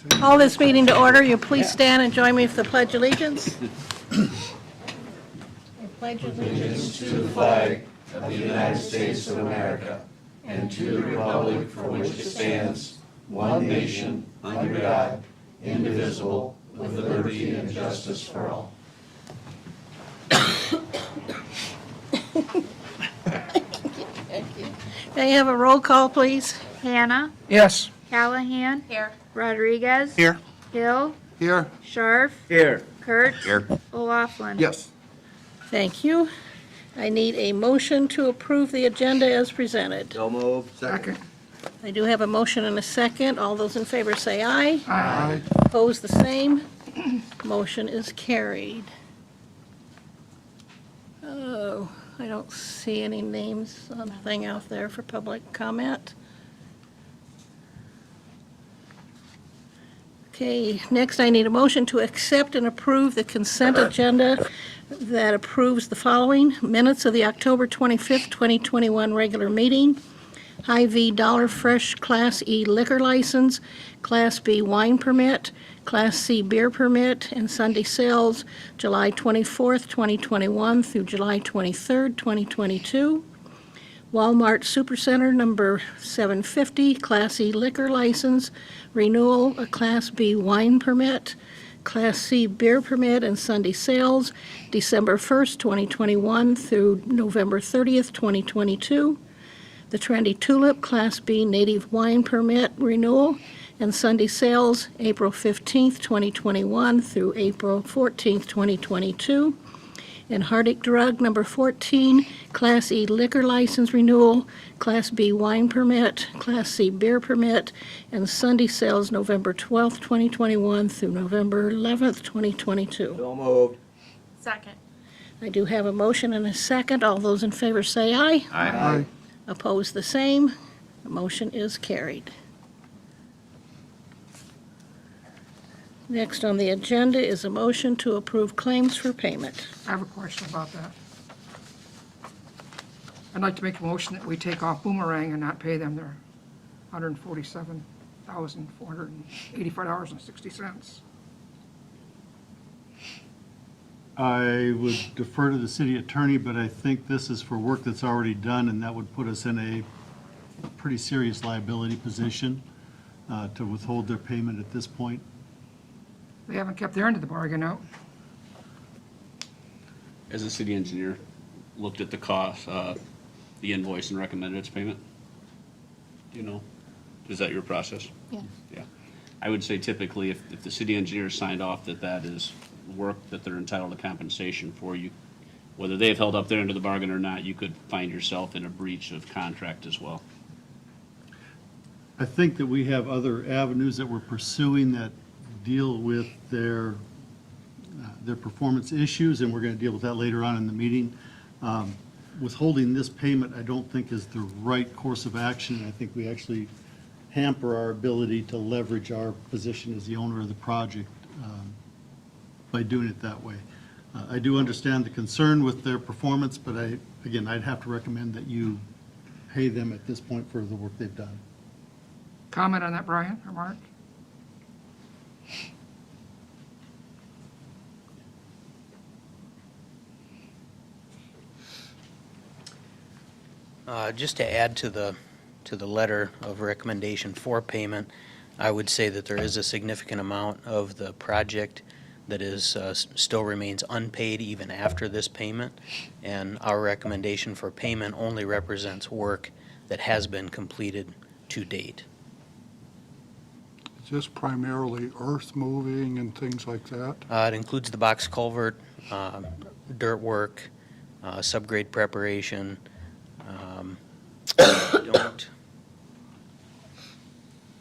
Call this meeting to order. You please stand and join me for the Pledge of Allegiance. I pledge allegiance May I have a roll call, please? Hannah, Yes. Callahan. Here. Rodriguez. Here. Hill, Here. Scharf, Here. Kurtz. Here. O'Laughlin. Yes. Thank you. I need a motion to approve the agenda as presented. So moved. Second. I do have a motion and a second. All those in favor say aye. Aye. Opposed, the same. Motion is carried. Oh, I don't see any names on the thing out there for public comment. Okay, next I need a motion to accept and approve the consent agenda that approves the following: minutes of the October 25th, 2021 regular meeting, Hy-Vee Dollar Fresh Class E liquor license, Class B wine permit, Class C beer permit, and Sunday sales, July 24th, 2021 through July 23rd, 2022. Walmart Supercenter number 750, Class E liquor license, renewal, a Class B wine permit, Class C beer permit, and Sunday sales, December 1st, 2021 through November 30th, 2022. The Trendy Tulip Class B native wine permit renewal and Sunday sales, April 15th, 2021 through April 14th, 2022. And Hardick Drug number 14, Class E liquor license renewal, Class B wine permit, Class C beer permit, and Sunday sales November 12th, 2021 through November 11th, 2022. So moved. Second. I do have a motion and a second. All those in favor say aye. Aye. Opposed, the same. The motion is carried. Next on the agenda is a motion to approve claims for payment. I have a question about that. I'd like to make a motion that we take off Boomerang and not pay them their $147,485.60. I would defer to the city attorney, but I think this is for work that's already done, and that would put us in a pretty serious liability position to withhold their payment at this point. They haven't kept their end of the bargain out. As a city engineer, looked at the cost, the invoice and recommended its payment? Do you know? Is that your process? Yeah. Yeah. I would say typically if the city engineer signed off that that is work that they're entitled to compensation for, you, whether they've held up their end of the bargain or not, you could find yourself in a breach of contract as well. I think that we have other avenues that we're pursuing that deal with their performance issues, and we're going to deal with that later on in the meeting. Withholding this payment, I don't think is the right course of action. I think we actually hamper our ability to leverage our position as the owner of the project by doing it that way. I do understand the concern with their performance, but again, I'd have to recommend that you pay them at this point for the work they've done. Comment on that, Brian or Mark? Just to add to the letter of recommendation for payment, I would say that there is a significant amount of the project that is still remains unpaid even after this payment, and our recommendation for payment only represents work that has been completed to date. Is this primarily earth moving and things like that? It includes the box culvert, dirt work, subgrade preparation. Don't.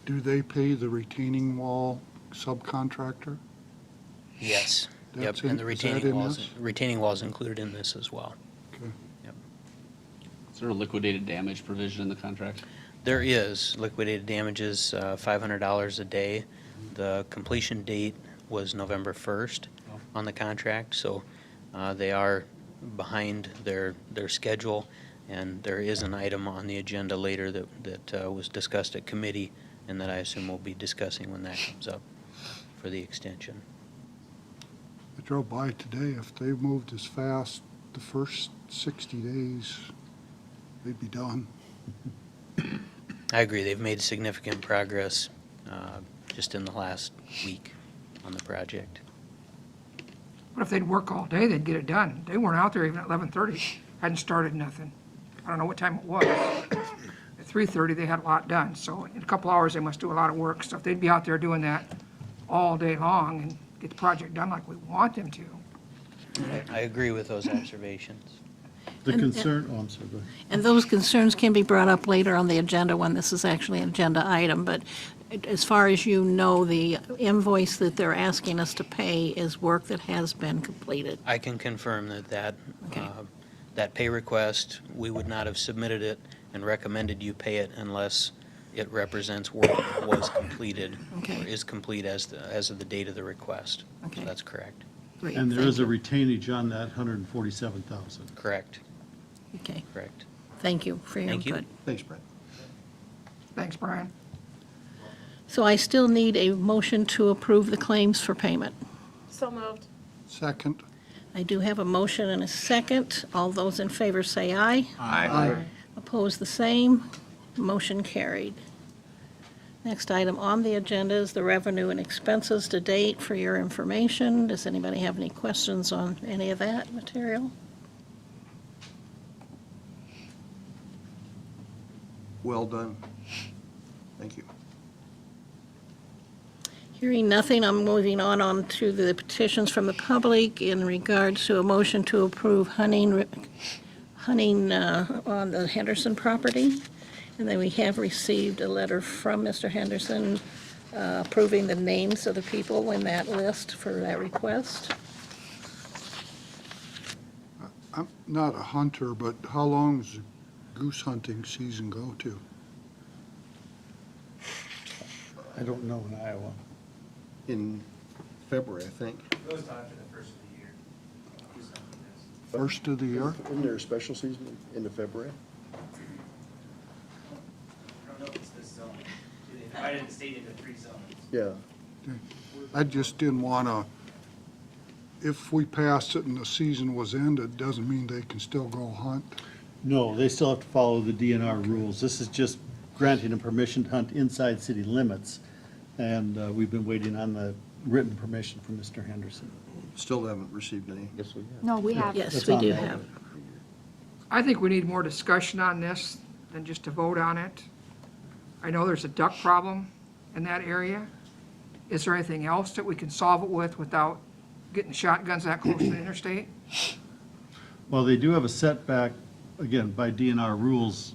Do they pay the retaining wall subcontractor? Yes. Yep. That's And the is that retaining in walls. this? Retaining walls included in this as well. Okay. Is there a liquidated damage provision in the contract? There is liquidated damages, $500 a day. The completion date was November 1st on the contract, so they are behind their schedule, and there is an item on the agenda later that was discussed at committee and that I assume we'll be discussing when that comes up for the extension. I drove by today. If they moved as fast the first 60 days, they'd be done. I agree, they've made significant progress just in the last week on the project. But if they'd work all day, they'd get it done. They weren't out there even at 11:30, hadn't started nothing. I don't know what time it was. At 3:30, they had a lot done, so in a couple hours, they must do a lot of work. So if they'd be out there doing that all day long and get the project done like we want them to, I agree with those observations. The concern, oh, I'm sorry, go ahead. And those concerns can be brought up later on the agenda when this is actually an agenda item, but as far as you know, the invoice that they're asking us to pay is work that has been completed. I can confirm that Okay. that pay request, we would not have submitted it and recommended you pay it unless it represents work that was completed Okay. or is complete as of the date of the request. Okay. So that's correct. Great, And there thank is a you. retainage on that 147,000. Correct, Okay, correct. thank you for your Thank you. input. Thanks, Brett. thanks, Brian. So I still need a motion to approve the claims for payment. So moved. Second, I do have a motion and a second. All those in favor say aye. Aye. Opposed, the same. Motion carried. Next item on the agenda is the revenue and expenses to date for your information. Does anybody have any questions on any of that material? Well done. Thank you. Hearing nothing, I'm moving on to the petitions from the public in regards to a motion to approve hunting on the Henderson property. And then we have received a letter from Mr. Henderson approving the names of the people in that list for that request. I'm not a hunter, but how long does the goose hunting season go to? I don't know in Iowa. In February, I think. Goes on to the first of the year. Do something else. First of the year? Isn't there a special season into February? I don't know if it's this zone. They divided the state into 3 zones. Yeah. I just didn't want to, if we passed it and the season was ended, doesn't mean they can still go hunt. No, they still have to follow the DNR rules. This is just granting them permission to hunt inside city limits. And we've been waiting on the written permission from Mr. Henderson. Still haven't received any. Yes, we have. No, we have. Yes, That's we on do there. have. I think we need more discussion on this than just to vote on it. I know there's a duck problem in that area. Is there anything else that we can solve it with without getting shotguns that close to the interstate? Well, they do have a setback, again, by DNR rules,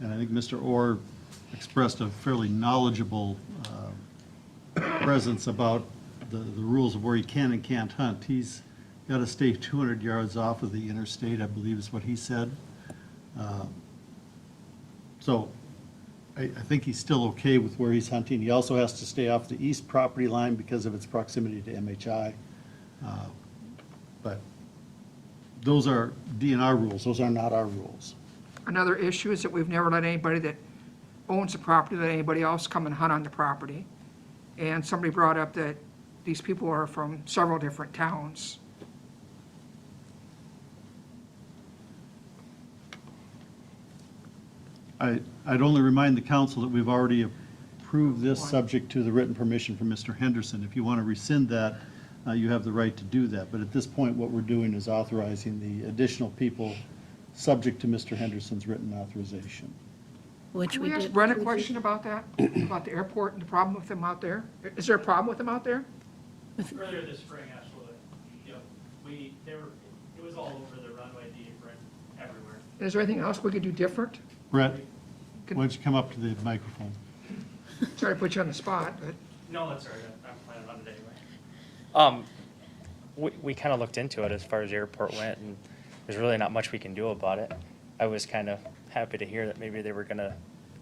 and I think Mr. Orr expressed a fairly knowledgeable presence about the rules of where he can and can't hunt. He's got to stay 200 yards off of the interstate, I believe is what he said. So I think he's still okay with where he's hunting. He also has to stay off the east property line because of its proximity to MHI. But those are DNR rules, those are not our rules. Another issue is that we've never let anybody that owns the property, let anybody else come and hunt on the property. And somebody brought up that these people are from several different towns. I'd only remind the council that we've already approved this subject to the written permission from Mr. Henderson. If you want to rescind that, you have the right to do that. But at this point, what we're doing is authorizing the additional people subject to Mr. Henderson's written authorization. Which Can we we ask did. Brent a question about that, about the airport and the problem with them out there? Is there a problem with them out there? Earlier this spring, absolutely. It was all over the runway, the apron, everywhere. And is there anything else we could do different? Brett, why don't you come up to the microphone? Sorry to put you on the spot, but No, that's all right. I'm planning on it anyway. We kind of looked into it as far as the airport went, and there's really not much we can do about it. I was kind of happy to hear that maybe they were going to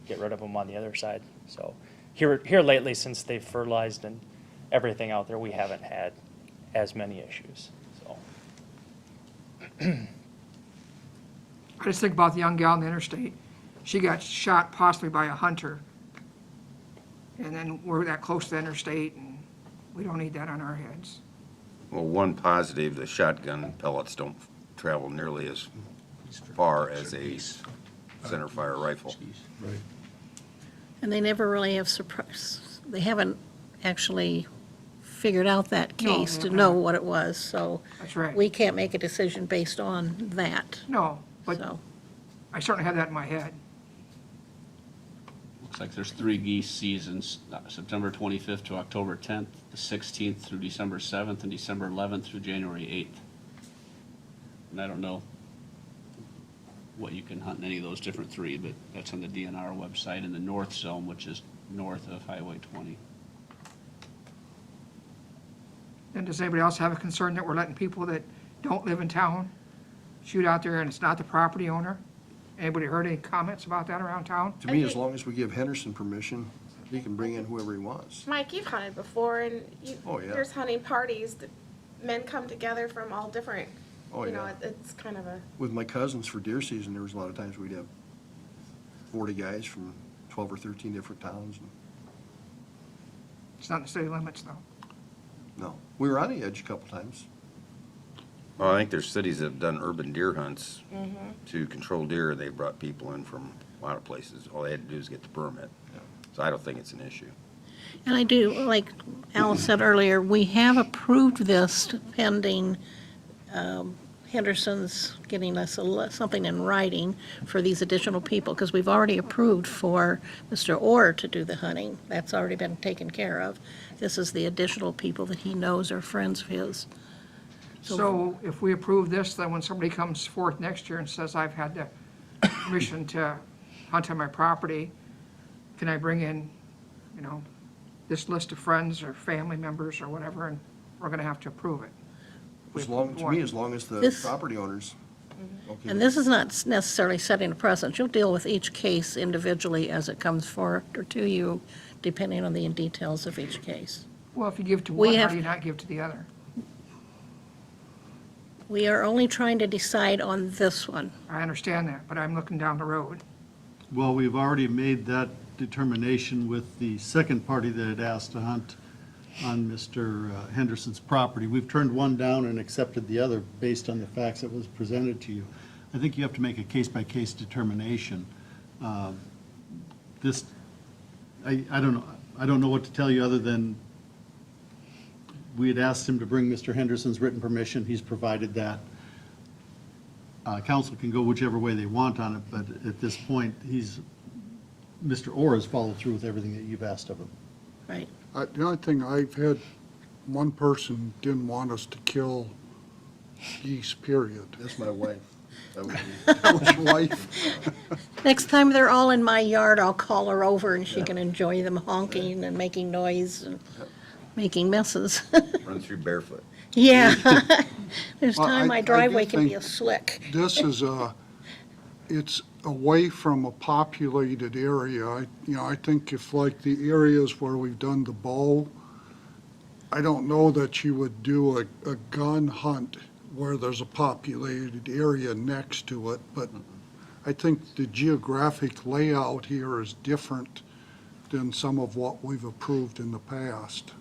get rid of them on the other side. So here lately, since they've fertilized and everything out there, we haven't had as many issues. So I just think about the young gal on the interstate. She got shot possibly by a hunter And then we're that close to the interstate, and we don't need that on our heads. Well, one positive, the shotgun pellets don't travel nearly as far as a centerfire rifle. And they never really have they haven't actually figured out that No, case they to have know not. what it was, so That's right. we can't make a decision based on that, No, but so. I certainly have that in my head. Looks like there's 3 geese seasons, September 25th to October 10th, the 16th through December 7th, and December 11th through January 8th. And I don't know what you can hunt in any of those different 3, but that's on the DNR website in the north zone, which is north of Highway 20. And does anybody else have a concern that we're letting people that don't live in town shoot out there and it's not the property owner? Anybody heard any comments about that around town? To me, as long as we give Henderson permission, he can bring in whoever he wants. Mike, you've hunted before, and Oh, yeah. there's hunting parties. The men come together from all different, Oh, you know, yeah. it's kind of a, With my cousins for deer season, there was a lot of times we'd have 40 guys from 12 or 13 different towns. It's not in the city limits, though. No, we were on the edge a couple times. Well, I think there's cities that have done urban deer hunts to control deer. They brought people in from a lot of places. All they had to do is get the permit. So I don't think it's an issue. And I do, like Alice said earlier, we have approved this pending Henderson's getting us something in writing for these additional people, because we've already approved for Mr. Orr to do the hunting. That's already been taken care of. This is the additional people that he knows are friends of his. So if we approve this, then when somebody comes forth next year and says, I've had the permission to hunt on my property, can I bring in, you know, this list of friends or family members or whatever, and we're gonna have to approve it? As long, to me, as long as the This- property owners. Okay. And this is not necessarily setting a precedent. You'll deal with each case individually as it comes forward or to you, depending on the details of each case. Well, if you give to We one, how have- do you not give to the other? We are only trying to decide on this one. I understand that, but I'm looking down the road. Well, we've already made that determination with the second party that had asked to hunt on Mr. Henderson's property. We've turned one down and accepted the other based on the facts that was presented to you. I think you have to make a case-by-case determination. This, I don't know what to tell you other than we had asked him to bring Mr. Henderson's written permission. He's provided that. Council can go whichever way they want on it, but at this point, Mr. Orr has followed through with everything that you've asked of him. Right. The only thing I've had, one person didn't want us to kill geese, period. That's my wife. That would be- That was your wife. Next time they're all in my yard, I'll call her over and she can enjoy them honking and making noise and making messes. Run through barefoot. Yeah. There's Well, time I my do driveway can be think a slick. This is it's away from a populated area. I think if like the areas where we've done the bow, I don't know that you would do a gun hunt where there's a populated area next to it, but I think the geographic layout here is different than some of what we've approved in the past.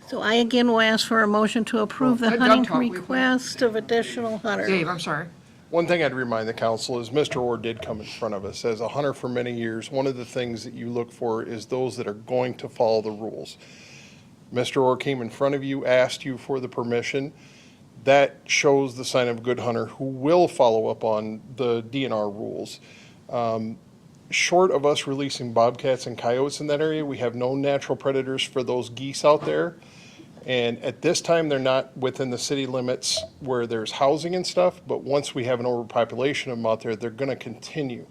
So I again will ask for a motion to approve the Well, let Doug hunting talk. We've- request of additional hunters. Dave, I'm sorry. One thing I'd remind the council is Mr. Orr did come in front of us. As a hunter for many years, one of the things that you look for is those that are going to follow the rules. Mr. Orr came in front of you, asked you for the permission. That shows the sign of a good hunter who will follow up on the DNR rules. Short of us releasing bobcats and coyotes in that area, we have no natural predators for those geese out there. And at this time, they're not within the city limits where there's housing and stuff, but once we have an overpopulation of them out there, they're gonna continue.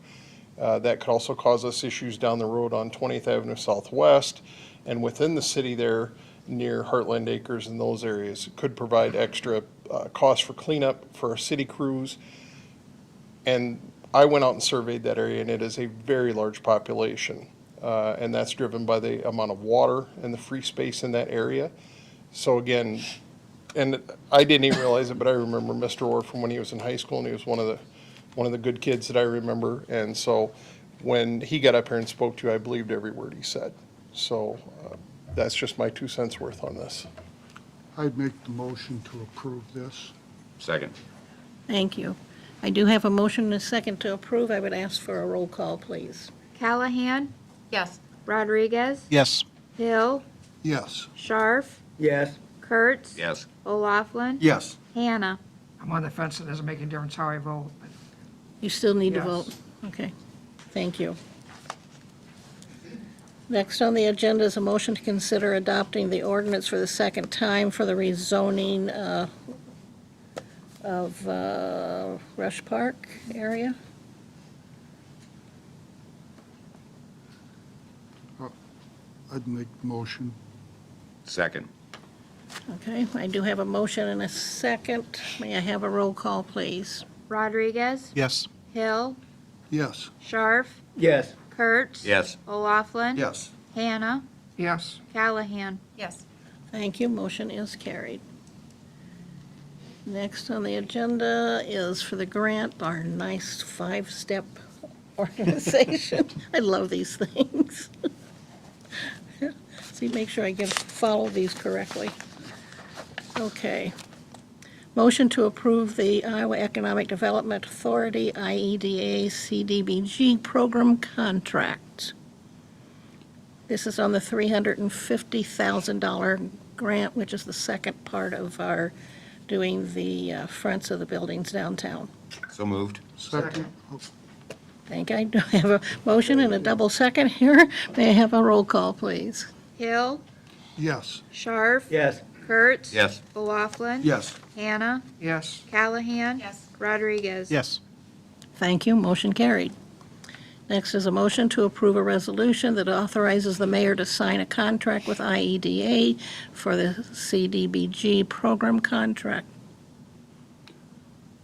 That could also cause us issues down the road on 20th Avenue Southwest and within the city there near Heartland Acres and those areas. It could provide extra costs for cleanup for our city crews. And I went out and surveyed that area, and it is a very large population. And that's driven by the amount of water and the free space in that area. So again, and I didn't even realize it, but I remember Mr. Orr from when he was in high school, and he was one of one of the good kids that I remember. And so when he got up here and spoke to you, I believed every word he said. So that's just my 2 cents worth on this. I'd make the motion to approve this. Second. Thank you. I do have a motion and a second to approve. I would ask for a roll call, please. Callahan, Yes. Rodriguez, Yes. Hill, Yes. Scharf, Yes. Kurtz, Yes. O'Laughlin, Yes. Hannah. I'm on the fence, it doesn't make any difference how I vote. but You still need to Yes. vote? Okay, thank you. Next on the agenda is a motion to consider adopting the ordinance for the second time for the rezoning of Rush Park area. I'd make the motion. Second. Okay, I do have a motion and a second. May I have a roll call, please? Rodriguez, Yes. Hill, Yes. Scharf, Yes. Kurtz, Yes. O'Laughlin, Yes. Hannah, Yes, Callahan. Yes. Thank you, motion is carried. Next on the agenda is for the grant, our nice five-step organization. I love these things. See, make sure I follow these correctly. Okay. Motion to approve the Iowa Economic Development Authority, IEDA CDBG program contract. This is on the $350,000 grant, which is the second part of our doing the fronts of the buildings downtown. So moved. Second. Thank you. I do have a motion and a double second here. May I have a roll call, please? Hill, Yes. Scharf, Yes. Kurtz, Yes. O'Laughlin, Yes. Hannah, yes, Callahan, Yes. Rodriguez. Yes. Thank you. Motion carried. Next is a motion to approve a resolution that authorizes the mayor to sign a contract with IEDA for the CDBG program contract.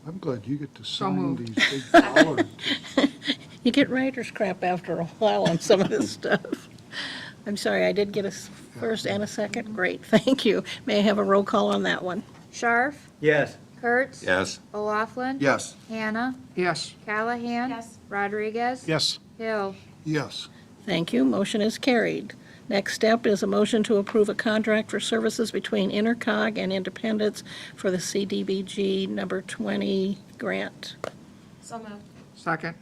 I'm glad you get to So sign moved. these big dollars. You get writer's crap after a while on some of this stuff. I'm sorry, I did get a first and a second. Great, thank you. May I have a roll call on that one? Scharf, Yes. Kurtz, Yes. O'Laughlin, Yes. Hannah, yes, Callahan, Yes. Rodriguez, Yes. Hill. Yes. Thank you. Motion is carried. Next step is a motion to approve a contract for services between Intercog and Independence for the CDBG number 20 grant. So moved. second,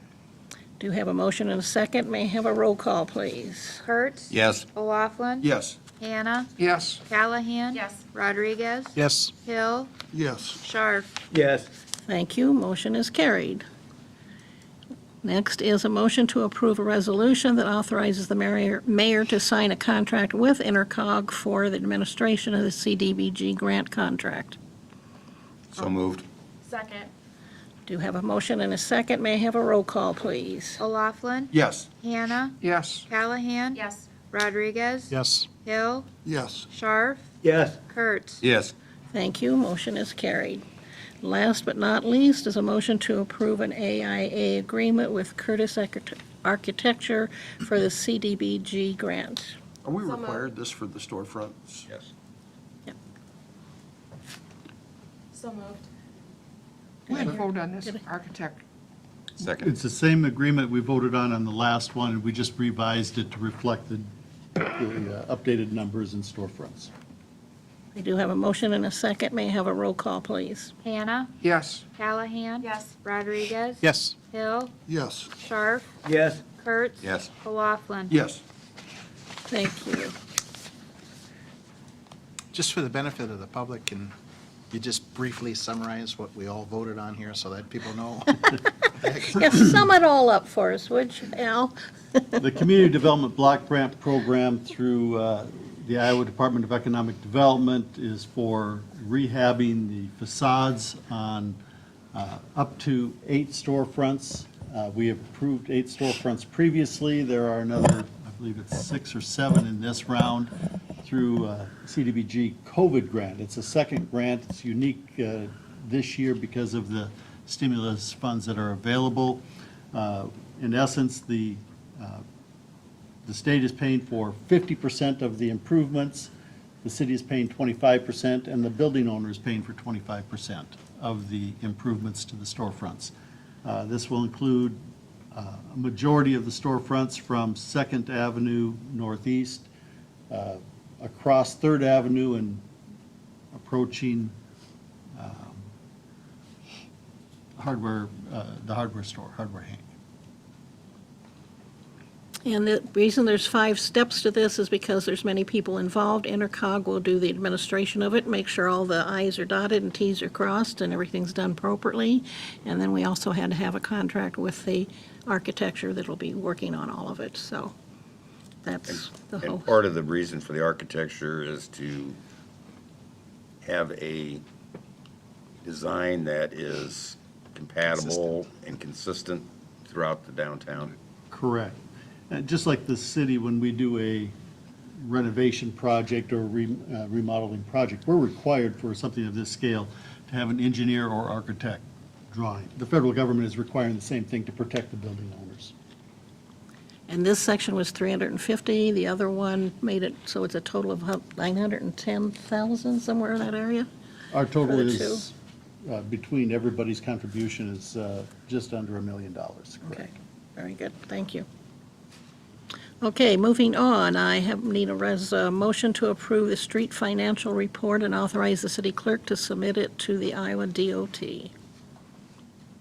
Do have a motion and a second. May I have a roll call, please? Kurtz, Yes. O'Laughlin, Yes. Hannah, yes, Callahan, Yes. Rodriguez, Yes. Hill, Yes. Scharf. Yes. Thank you. Motion is carried. Next is a motion to approve a resolution that authorizes the mayor to sign a contract with Intercog for the administration of the CDBG grant contract. So moved. Second. Do have a motion and a second. May I have a roll call, please? O'Laughlin, Yes. Hannah, yes, Callahan, Yes. Rodriguez, Yes. Hill, Yes. Scharf, Yes. Kurtz. Yes. Thank you. Motion is carried. Last but not least is a motion to approve an AIA agreement with Curtis Architecture for the CDBG grant. Are we So moved. required this for the storefronts? Yes. So moved. we had a vote on this architect, Second. It's the same agreement we voted on the last one, and we just revised it to reflect the updated numbers and storefronts. I do have a motion and a second. May I have a roll call, please? Hannah, yes, Callahan. Yes. Rodriguez. Yes. Hill, Yes. Scharf, Yes. Kurtz. Yes. O'Laughlin. Yes. Thank you. Just for the benefit of the public, can you just briefly summarize what we all voted on here so that people know? Yes, sum it all up for us, would you, Al? The Community Development Block Grant Program through the Iowa Department of Economic Development is for rehabbing the facades on up to 8 storefronts. We have approved 8 storefronts previously. There are another, I believe it's 6 or 7 in this round through CDBG COVID grant. It's a second grant. It's unique this year because of the stimulus funds that are available. In essence, the state is paying for 50% of the improvements, the city is paying 25%, and the building owner is paying for 25% of the improvements to the storefronts. This will include a majority of the storefronts from Second Avenue Northeast, across Third Avenue and approaching the hardware store, Hardware Hank. And the reason there's 5 steps to this is because there's many people involved. Intercog will do the administration of it, make sure all the i's are dotted and t's are crossed and everything's done appropriately. And then we also had to have a contract with the architecture that'll be working on all of it, so that's the whole. And part of the reason for the architecture is to have a design that is compatible and consistent throughout the downtown. Correct. Just like the city, when we do a renovation project or remodeling project, we're required for something of this scale to have an engineer or architect drawing. The federal government is requiring the same thing to protect the building owners. And this section was 350, the other one made it so it's a total of 910,000, somewhere in that area? Our total For the is, between everybody's contribution, is just under $1 million. correct? Okay, very good, thank you. Okay, moving on, need a motion to approve the street financial report and authorize the city clerk to submit it to the Iowa DOT.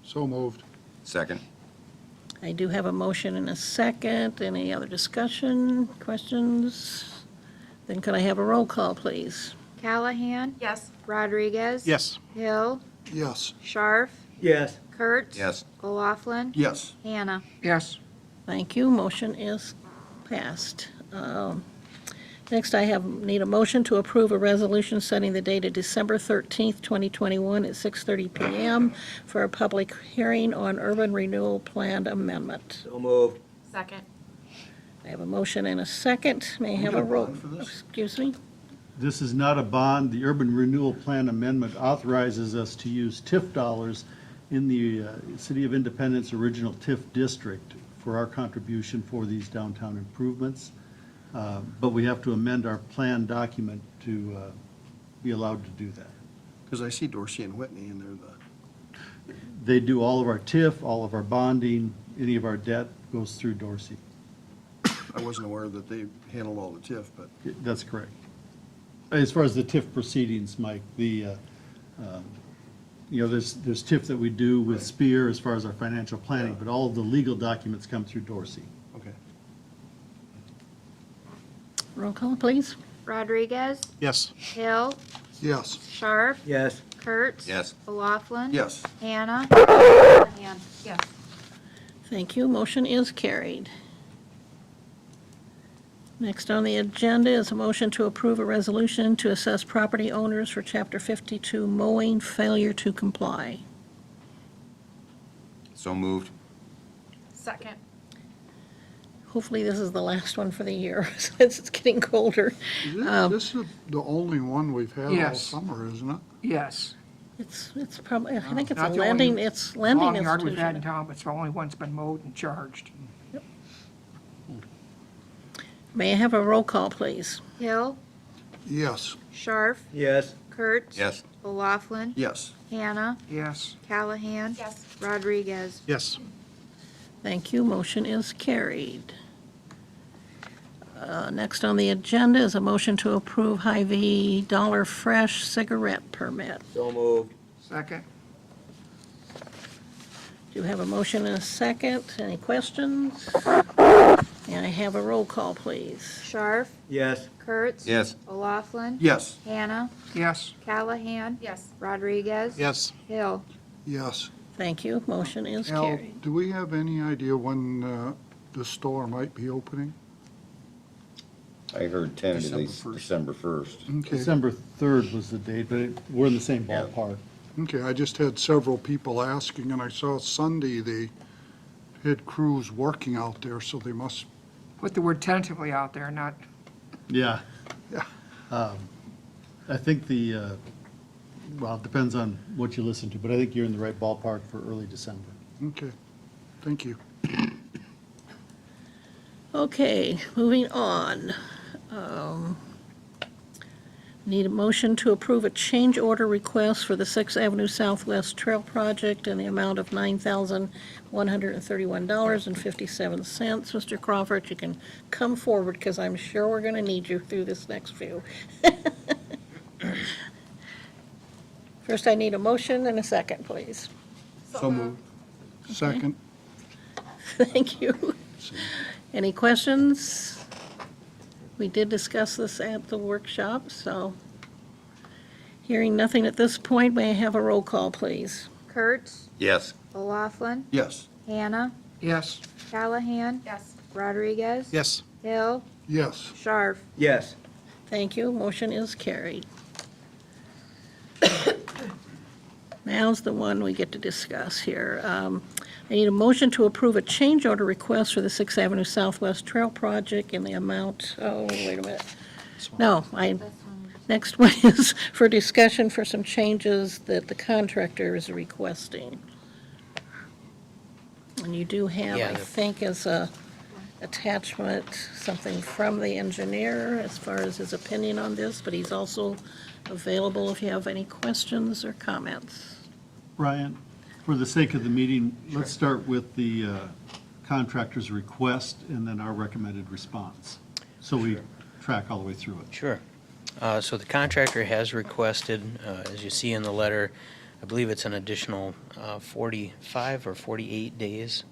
So moved. Second? I do have a motion and a second. Any other discussion, questions? Then could I have a roll call, please? Callahan? Yes. Rodriguez? Yes. Hill? Yes. Scharf? Yes. Kurtz? Yes. O'Laughlin? Yes. Hannah? Yes. Thank you, motion is passed. Next, need a motion to approve a resolution setting the date of December 13th, 2021 at 6:30 PM for a public hearing on urban renewal plan amendment. So moved. Second. I have a motion and a second. May I have got a a roll? bond for this? Excuse me? This is not a bond. The Urban Renewal Plan Amendment authorizes us to use TIF dollars in the City of Independence original TIF district for our contribution for these downtown improvements. But we have to amend our plan document to be allowed to do that. Because I see Dorsey and Whitney, and They do all of our TIF, all of our bonding, any of our debt goes through Dorsey. I wasn't aware that they handled all the TIF, but That's correct. As far as the TIF proceedings, Mike, there's TIF that we do with Spear as far as our financial planning, but all of the legal documents come through Dorsey. okay. Roll call, please. Rodriguez? Yes. Hill? Yes. Scharf? Yes. Kurtz? Yes. O'Laughlin? Yes. Hannah? Callahan? Yes. Thank you. Motion is carried. Next on the agenda is a motion to approve a resolution to assess property owners for Chapter 52 mowing failure to comply. So moved. Second. Hopefully, this is the last one for the year, since it's getting colder. This is the only one we've had all Yes. summer, isn't it? Yes. It's probably, I think it's a Not the lending, only it's lending Long yard we've had in institution. town, but it's the only one that's been mowed and charged. May I have a roll call, please? Hill? Yes. Scharf? Yes. Kurtz? Yes. O'Laughlin? Yes. Hannah? Yes. Callahan? Yes. Rodriguez? Yes. Thank you. Motion is carried. Next on the agenda is a motion to approve Hy-Vee Dollar Fresh cigarette permit. So moved. Second? Do you have a motion and a second? Any questions? May I have a roll call, please? Scharf? Yes. Kurtz? Yes. O'Laughlin? Yes. Hannah? Yes. Callahan? Yes. Rodriguez? Yes. Hill? Yes. Thank you. Motion is Al, carried. do we have any idea when the store might be opening? I heard tentatively December 1st. December 1st. Okay. December 3rd was the date, but we're in the same Yeah. ballpark. Okay, I just had several people asking, and I saw Sunday they had crews working out there, so they must, Put the word tentatively out there, not, Yeah. Yeah. I think well, it depends on what you listen to, but I think you're in the right ballpark for early December. okay, thank you. Okay, moving on. Need a motion to approve a change order request for the 6th Avenue Southwest Trail Project in the amount of $9,131.57. Mr. Crawford, you can come forward because I'm sure we're going to need you through this next few. First, I need a motion and a second, please. So moved. Second. Thank you. Any questions? We did discuss this at the workshop, so hearing nothing at this point, may I have a roll call, please? Kurtz, Yes. O'Laughlin, Yes. Hannah, Yes. Callahan. Yes. Rodriguez. Yes. Hill, Yes. Sharf. Yes. Thank you. Motion is carried. Now's the one we get to discuss here. I need a motion to approve a change order request for the 6th Avenue Southwest Trail Project in the amount, wait a minute. No, next one is for discussion for some changes that the contractor is requesting. And you do have, Yeah, I the- think, as a attachment, something from the engineer as far as his opinion on this, but he's also available if you have any questions or comments. Brian, for the sake of the meeting, let's start with the contractor's request and then our recommended response, so we track all the way through it. Sure. So the contractor has requested, as you see in the letter, I believe it's an additional 45 or 48 days.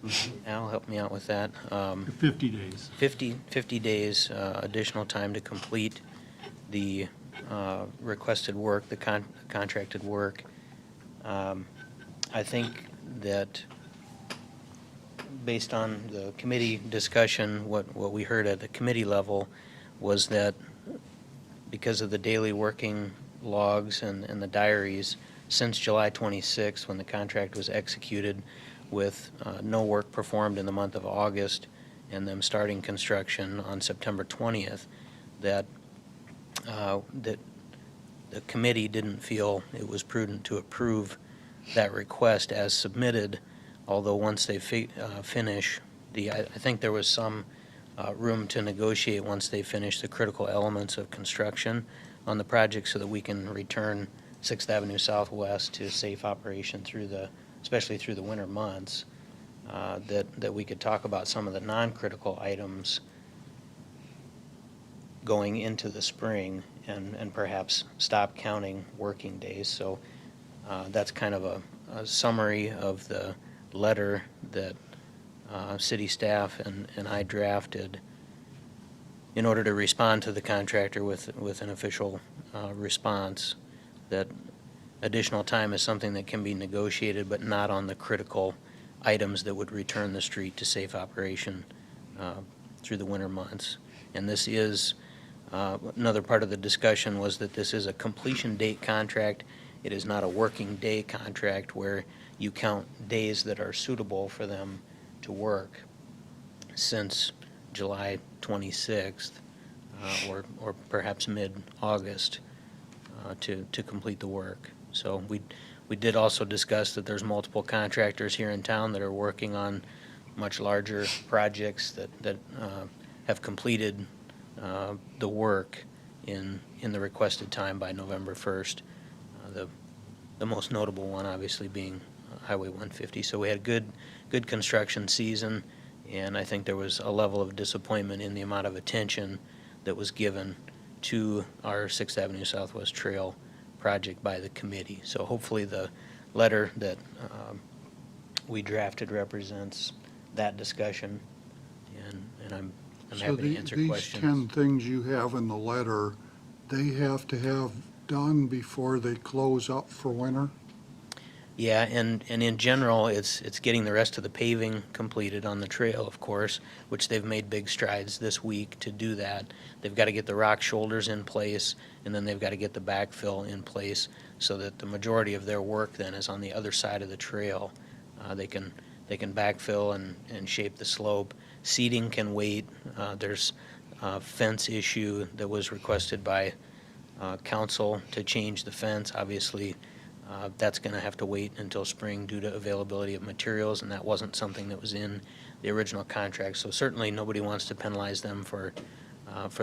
Al, help me out with that. 50 days. 50 days additional time to complete the requested work, the contracted work. I think that based on the committee discussion, what we heard at the committee level was that because of the daily working logs and the diaries, since July 26th, when the contract was executed with no work performed in the month of August and them starting construction on September 20th, that the committee didn't feel it was prudent to approve that request as submitted, although once they finish I think there was some room to negotiate once they finish the critical elements of construction on the project so that we can return 6th Avenue Southwest to safe operation especially through the winter months, that we could talk about some of the non-critical items going into the spring and perhaps stop counting working days. So that's kind of a summary of the letter that city staff and I drafted in order to respond to the contractor with an official response that additional time is something that can be negotiated, but not on the critical items that would return the street to safe operation through the winter months. And this is, another part of the discussion was that this is a completion date contract. It is not a working day contract where you count days that are suitable for them to work since July 26th or perhaps mid-August to complete the work. So we did also discuss that there's multiple contractors here in town that are working on much larger projects that have completed the work in the requested time by November 1st. The most notable one obviously being Highway 150. So we had a good construction season, and I think there was a level of disappointment in the amount of attention that was given to our 6th Avenue Southwest Trail project by the committee. So hopefully the letter that we drafted represents that discussion, and I'm happy to answer questions. These 10 things you have in the letter, they have to have done before they close up for winter? Yeah, and in general, it's getting the rest of the paving completed on the trail, of course, which they've made big strides this week to do that. They've got to get the rock shoulders in place, and then they've got to get the backfill in place so that the majority of their work then is on the other side of the trail. They can backfill and shape the slope. Seeding can wait. There's a fence issue that was requested by council to change the fence. Obviously, that's going to have to wait until spring due to availability of materials, and that wasn't something that was in the original contract. So certainly nobody wants to penalize them for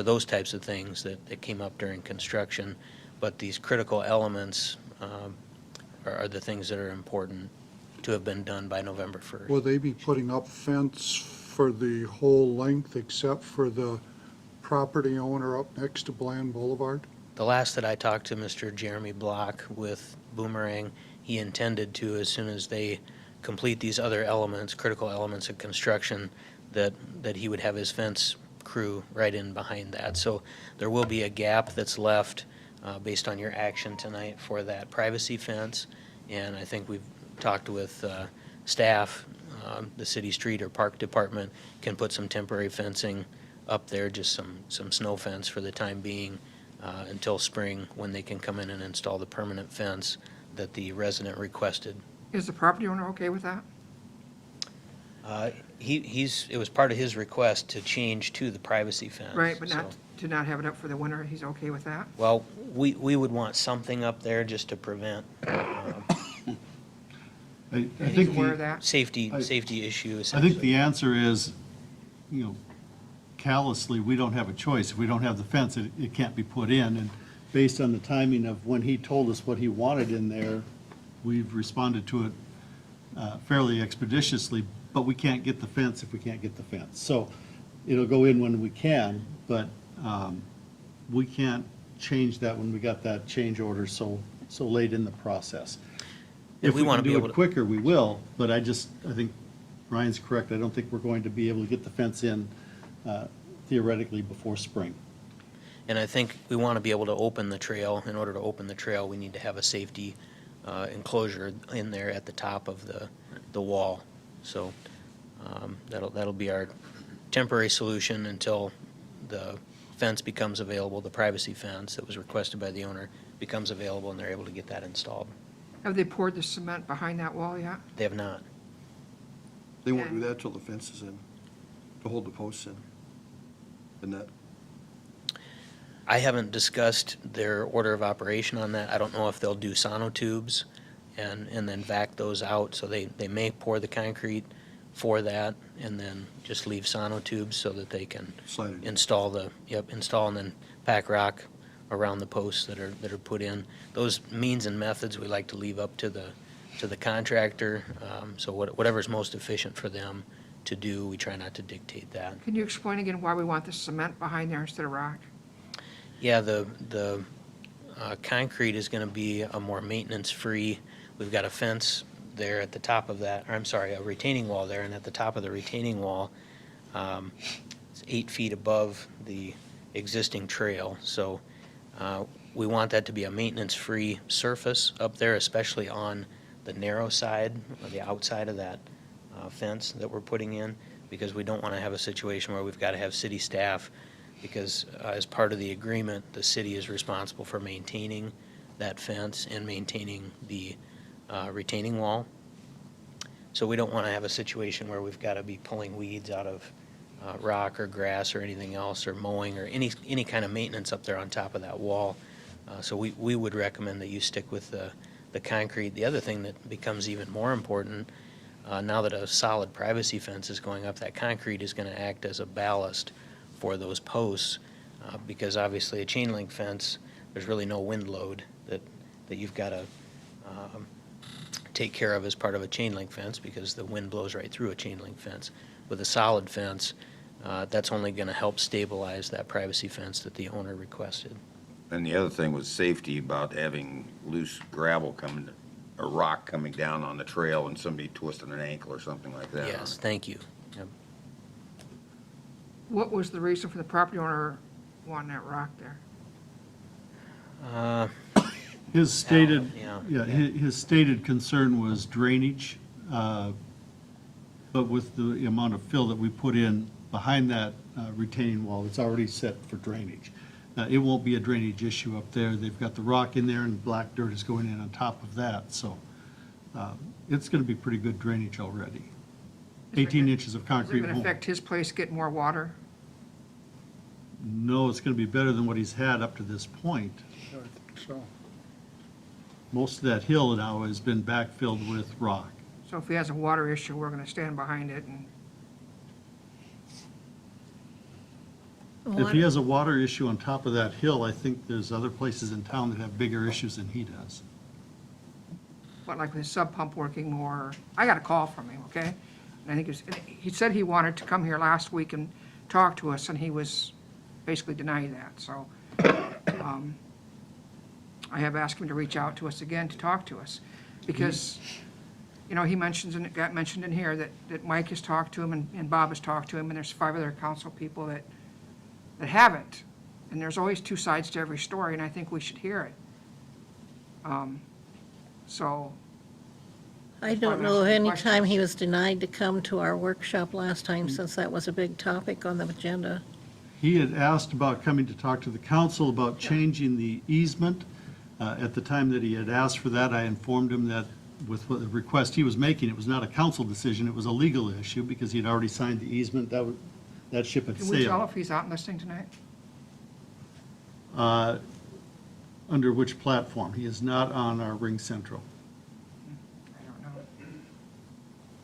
those types of things that came up during construction. but these critical elements are the things that are important to have been done by November 1st. Will they be putting up fence for the whole length except for the property owner up next to Bland Boulevard? The last that I talked to Mr. Jeremy Block with Boomerang, he intended to, as soon as they complete these other elements, critical elements of construction, that he would have his fence crew right in behind that. So there will be a gap that's left based on your action tonight for that privacy fence. And I think we've talked with staff, the city street or park department can put some temporary fencing up there, just some snow fence for the time being until spring, when they can come in and install the permanent fence that the resident requested. Is the property owner okay with that? It was part of his request to change to the privacy fence. Right, but so- not, to not have it up for the winter, he's okay with that? Well, we would want something up there just to prevent I And he's think aware of the, that? safety issue I essentially. think the answer is, callously, we don't have a choice. If we don't have the fence, it can't be put in. And based on the timing of when he told us what he wanted in there, we've responded to it fairly expeditiously, but we can't get the fence if we can't get the fence. So it'll go in when we can, but we can't change that when we got that change order so late in the process. If we wanna can be do able it to- quicker, we will, but I think Ryan's correct. I don't think we're going to be able to get the fence in theoretically before spring. And I think we want to be able to open the trail. In order to open the trail, we need to have a safety enclosure in there at the top of the wall. So that'll be our temporary solution until the fence becomes available, the privacy fence that was requested by the owner becomes available, and they're able to get that installed. Have they poured the cement behind that wall yet? They have not. They won't do that till the fence is in, to hold the posts in. The net. I haven't discussed their order of operation on that. I don't know if they'll do sonotubes and then vac those out. So they may pour the concrete for that and then just leave sonotubes so that they can Slide it in. install and then pack rock around the posts that are put in. Those means and methods we like to leave up to the contractor. So whatever's most efficient for them to do, we try not to dictate that. Can you explain again why we want the cement behind there instead of rock? Yeah, the concrete is going to be a more maintenance-free. We've got a fence there at the top of that, or I'm sorry, a retaining wall there, and at the top of the retaining wall, it's 8 feet above the existing trail. So we want that to be a maintenance-free surface up there, especially on the narrow side, or the outside of that fence that we're putting in, because we don't want to have a situation where we've got to have city staff, because as part of the agreement, the city is responsible for maintaining that fence and maintaining the retaining wall. So we don't want to have a situation where we've got to be pulling weeds out of rock or grass or anything else, or mowing or any kind of maintenance up there on top of that wall. So we would recommend that you stick with the concrete. The other thing that becomes even more important, now that a solid privacy fence is going up, that concrete is going to act as a ballast for those posts, because obviously a chain link fence, there's really no wind load that you've got to take care of as part of a chain link fence, because the wind blows right through a chain link fence. With a solid fence, that's only going to help stabilize that privacy fence that the owner requested. And the other thing was safety, about having loose gravel coming, or rock coming down on the trail and somebody twisting an ankle or something like that. Yes, thank you. Yep. What was the reason for the property owner wanting that rock there? His stated, yeah. his stated concern was drainage, but with the amount of fill that we put in behind that retaining wall, it's already set for drainage. It won't be a drainage issue up there. They've got the rock in there and black dirt is going in on top of that, so it's going to be pretty good drainage already. 18 inches of Is it concrete going to won't. affect his place getting more water? No, it's going to be better than what he's had up to this point. I think so. Most of that hill now has been backfilled with rock. So if he has a water issue, we're going to stand behind it and If he has a water issue on top of that hill, I think there's other places in town that have bigger issues than he does. But like with his sub pump working more, I got a call from him, okay? And I think he said he wanted to come here last week and talk to us, and he was basically denying that, so. I have asked him to reach out to us again to talk to us, because, you know, he mentions, and it got mentioned in here, that Mike has talked to him and Bob has talked to him, and there's 5 other council people that haven't. And there's always 2 sides to every story, and I think we should hear it. So, I don't know any time he was denied to come to our workshop last time, since that was a big topic on the agenda. He had asked about coming to talk to the council about changing the easement. At the time that he had asked for that, I informed him that with the request he was making, it was not a council decision, it was a legal issue, because he had already signed the easement, that ship had can we tell sailed. if he's out listening tonight? Under which platform? He is not on our Ring Central. I don't know.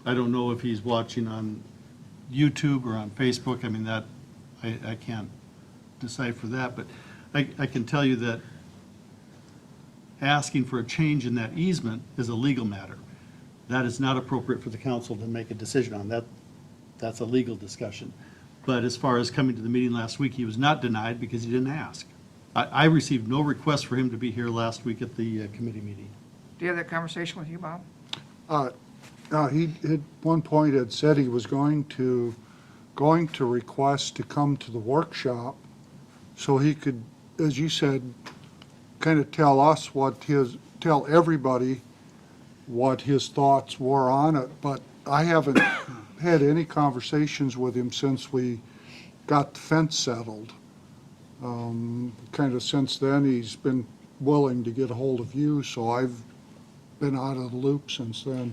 I don't know if he's watching on YouTube or on Facebook. I mean, that, I can't decipher that, but I can tell you that asking for a change in that easement is a legal matter. That is not appropriate for the council to make a decision on. That's a legal discussion. But as far as coming to the meeting last week, he was not denied because he didn't ask. I received no request for him to be here last week at the committee meeting. Do you have that conversation with you, Bob? He at one point had said he was going to request to come to the workshop so he could, as you said, kind of tell everybody what his thoughts were on it, but I haven't had any conversations with him since we got the fence settled. Kind of since then, he's been willing to get a hold of you, so I've been out of the loop since then.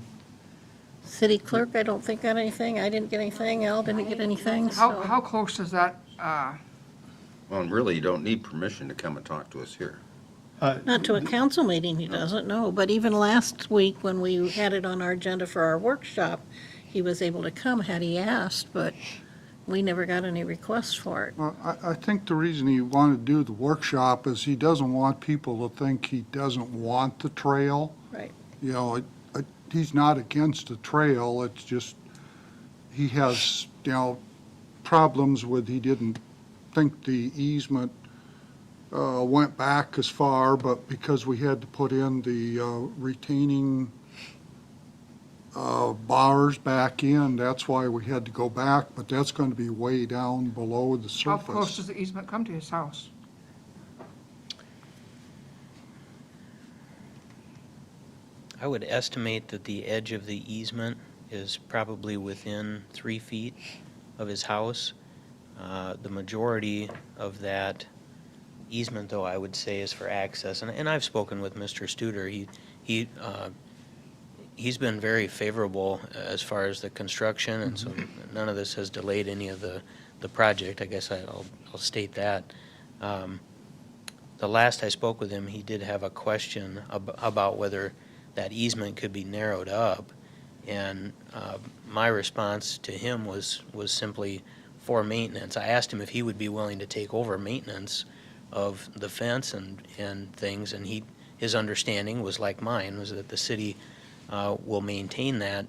City clerk, I don't think got anything. I didn't get anything. Al didn't get anything, so. How close does that, Well, and really, you don't need permission to come and talk to us here. Not to a council meeting, he doesn't, no. But even last week, when we had it on our agenda for our workshop, he was able to come had he asked, but we never got any requests for it. Well, I think the reason he wanted to do the workshop is he doesn't want people to think he doesn't want the trail. Right. You know, he's not against the trail, it's just, he has, you know, problems with, he didn't think the easement went back as far, but because we had to put in the retaining bars back in, that's why we had to go back, but that's going to be way down below the how close surface. does the easement come to his house? I would estimate that the edge of the easement is probably within 3 feet of his house. The majority of that easement, though, I would say is for access, and I've spoken with Mr. Studer. He's been very favorable as far as the construction, and so none of this has delayed any of the project. I guess I'll state that. The last I spoke with him, he did have a question about whether that easement could be narrowed up, and my response to him was simply for maintenance. I asked him if he would be willing to take over maintenance of the fence and things, and his understanding was like mine, was that the city will maintain that.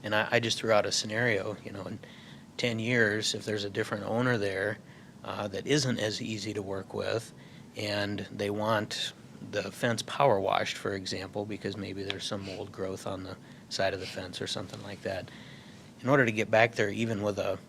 And I just threw out a scenario, you know, in 10 years, if there's a different owner there that isn't as easy to work with, and they want the fence power washed, for example, because maybe there's some mold growth on the side of the fence or something like that. In order to get back there, even with a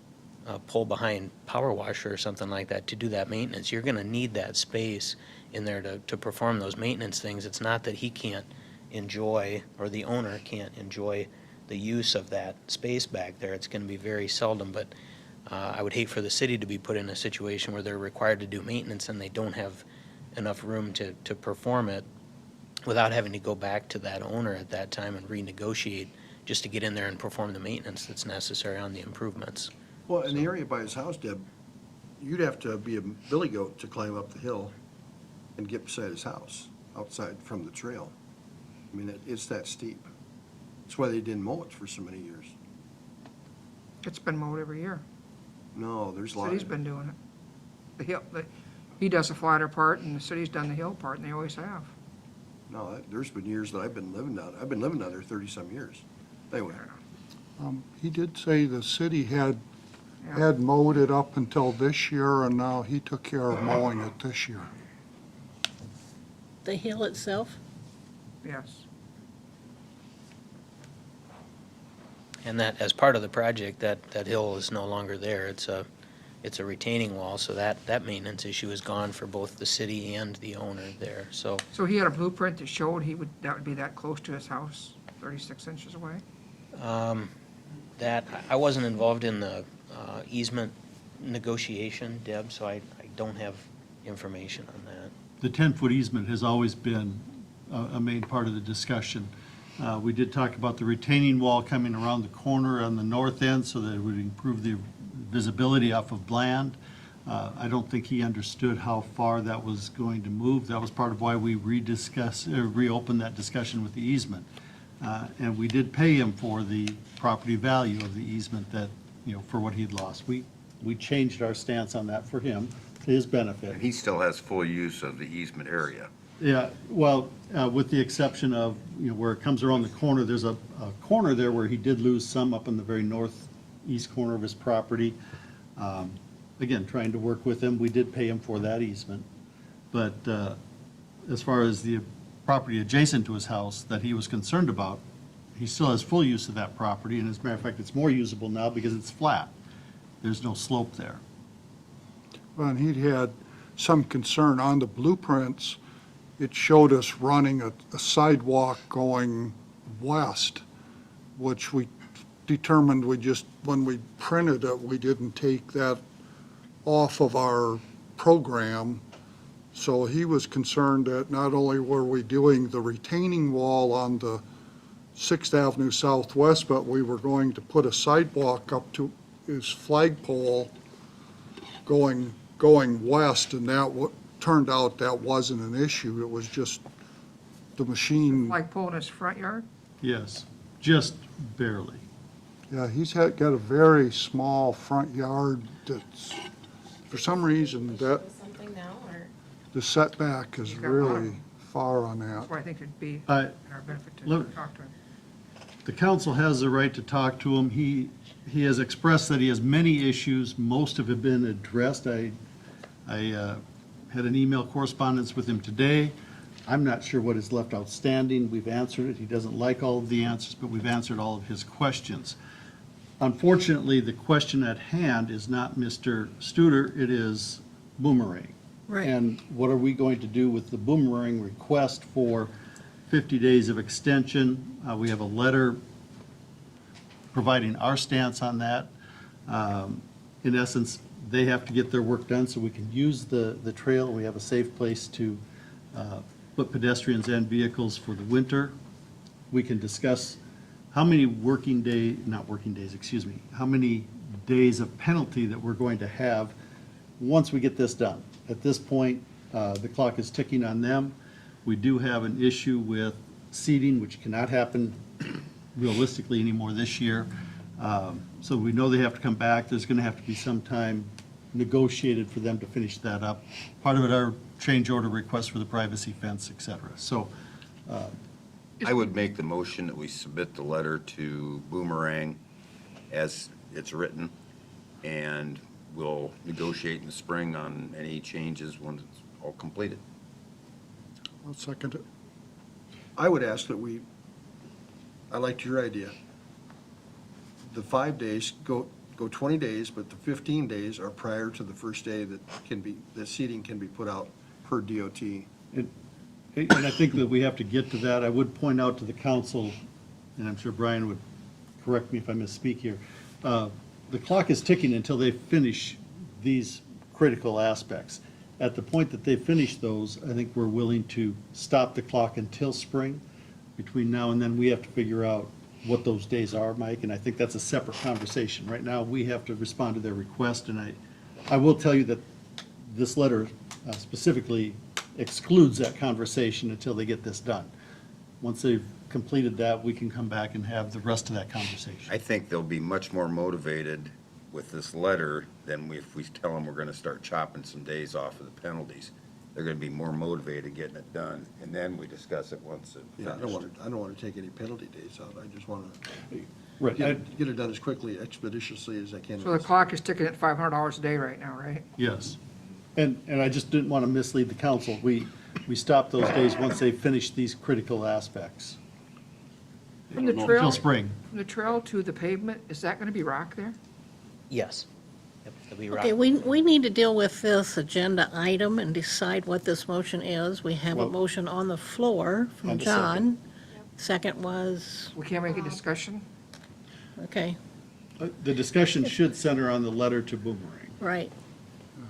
pull behind power washer or something like that, to do that maintenance, you're going to need that space in there to perform those maintenance things. It's not that he can't enjoy, or the owner can't enjoy the use of that space back there. It's going to be very seldom, but I would hate for the city to be put in a situation where they're required to do maintenance and they don't have enough room to perform it without having to go back to that owner at that time and renegotiate just to get in there and perform the maintenance that's necessary on the improvements. Well, in the area by his house, Deb, you'd have to be a billy goat to climb up the hill and get beside his house, outside from the trail. I mean, it's that steep. That's why they didn't mow it for so many years. It's been mowed every year. No, there's a lot. City's been doing it. The hill, he does the flatter part and the city's done the hill part, and they always have. No, there's been years that I've been living down there 30-some years. Anyway, He did say the city had Yeah. mowed it up until this year, and now he took care of mowing it this year. The hill itself? Yes. And that, as part of the project, that hill is no longer there. It's a retaining wall, so that maintenance issue is gone for both the city and the owner there, so. So he had a blueprint that showed that would be that close to his house, 36 inches away? That, I wasn't involved in the easement negotiation, Deb, so I don't have information on that. The 10-foot easement has always been a main part of the discussion. We did talk about the retaining wall coming around the corner on the north end so that it would improve the visibility off of Bland. I don't think he understood how far that was going to move. That was part of why we reopened that discussion with the easement. And we did pay him for the property value of the easement that, for what he'd lost. We changed our stance on that for him, to his benefit. And he still has full use of the easement area. Yeah, well, with the exception of, where it comes around the corner, there's a corner there where he did lose some up in the very northeast corner of his property. Again, trying to work with him, we did pay him for that easement. But as far as the property adjacent to his house that he was concerned about, he still has full use of that property, and as a matter of fact, it's more usable now because it's flat. There's no slope there. Well, and he'd had some concern on the blueprints. It showed us running a sidewalk going west, which we determined when we printed it, we didn't take that off of our program. So he was concerned that not only were we doing the retaining wall on the 6th Avenue Southwest, but we were going to put a sidewalk up to his flagpole going west, and that turned out that wasn't an issue. It was just the machine. Flagpole in his front yard? Yes, just barely. Yeah, he's got a very small front yard that's, for some reason, that Something now, or? the setback is He's got really one. far on That's that. why I think it'd be in I- our benefit to Look- talk to him. The council has the right to talk to him. He has expressed that he has many issues. Most have been addressed. I had an email correspondence with him today. I'm not sure what is left outstanding. We've answered it. He doesn't like all of the answers, but we've answered all of his questions. Unfortunately, the question at hand is not Mr. Studer, it is Boomerang. Right. And what are we going to do with the Boomerang request for 50 days of extension? We have a letter providing our stance on that. In essence, they have to get their work done so we can use the trail. We have a safe place to put pedestrians and vehicles for the winter. We can discuss how many how many days of penalty that we're going to have once we get this done. At this point, the clock is ticking on them. We do have an issue with seeding, which cannot happen realistically anymore this year. So we know they have to come back. There's going to have to be some time negotiated for them to finish that up. Part of it are change order requests for the privacy fence, et cetera. So I would make the motion that we submit the letter to Boomerang as it's written, and we'll negotiate in the spring on any changes when it's all completed. I'll second it. I would ask that I liked your idea. The 5 days, go 20 days, but the 15 days are prior to the first day that seating can be put out per DOT. And I think that we have to get to that. I would point out to the council, and I'm sure Brian would correct me if I misspeak here, the clock is ticking until they finish these critical aspects. At the point that they finish those, I think we're willing to stop the clock until spring. Between now and then, we have to figure out what those days are, Mike, and I think that's a separate conversation. Right now, we have to respond to their request, and I will tell you that this letter specifically excludes that conversation until they get this done. Once they've completed that, we can come back and have the rest of that conversation. I think they'll be much more motivated with this letter, then if we tell them we're gonna start chopping some days off of the penalties, they're gonna be more motivated getting it done, and then we discuss it once it's Yeah, finished. I don't want to take any penalty days out. I just want to Right. get it done as quickly, expeditiously as I can. So the clock is ticking at $500 a day right now, right? Yes. And I just didn't want to mislead the council. We stop those days once they finish these critical aspects. From the Till trail, Till spring. from the trail to the pavement, is that gonna be rock there? Yes. Yep, it'll be right. Okay, we need to deal with this agenda item and decide what this motion is. We have a Well- motion on the floor from And a John. Second was, We can't make a discussion? okay, The discussion should center on the letter to Boomerang. right.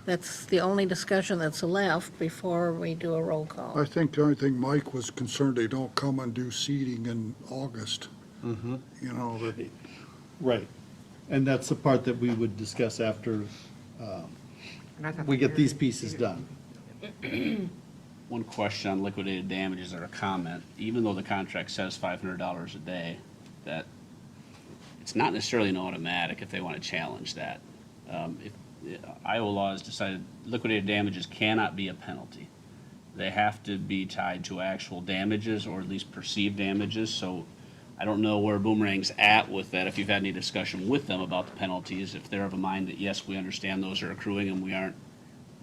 That's the only discussion that's left before we do a roll call. I think the only thing Mike was concerned, they don't come and do seeding in August. You know, that, Right. And that's the part that we would discuss after And I thought we the get these mayor- pieces done. One question on liquidated damages or a comment, even though the contract says $500 a day, that it's not necessarily an automatic if they want to challenge that. If Iowa law has decided liquidated damages cannot be a penalty. They have to be tied to actual damages or at least perceived damages, so I don't know where Boomerang's at with that, if you've had any discussion with them about the penalties, if they're of a mind that, yes, we understand those are accruing and we aren't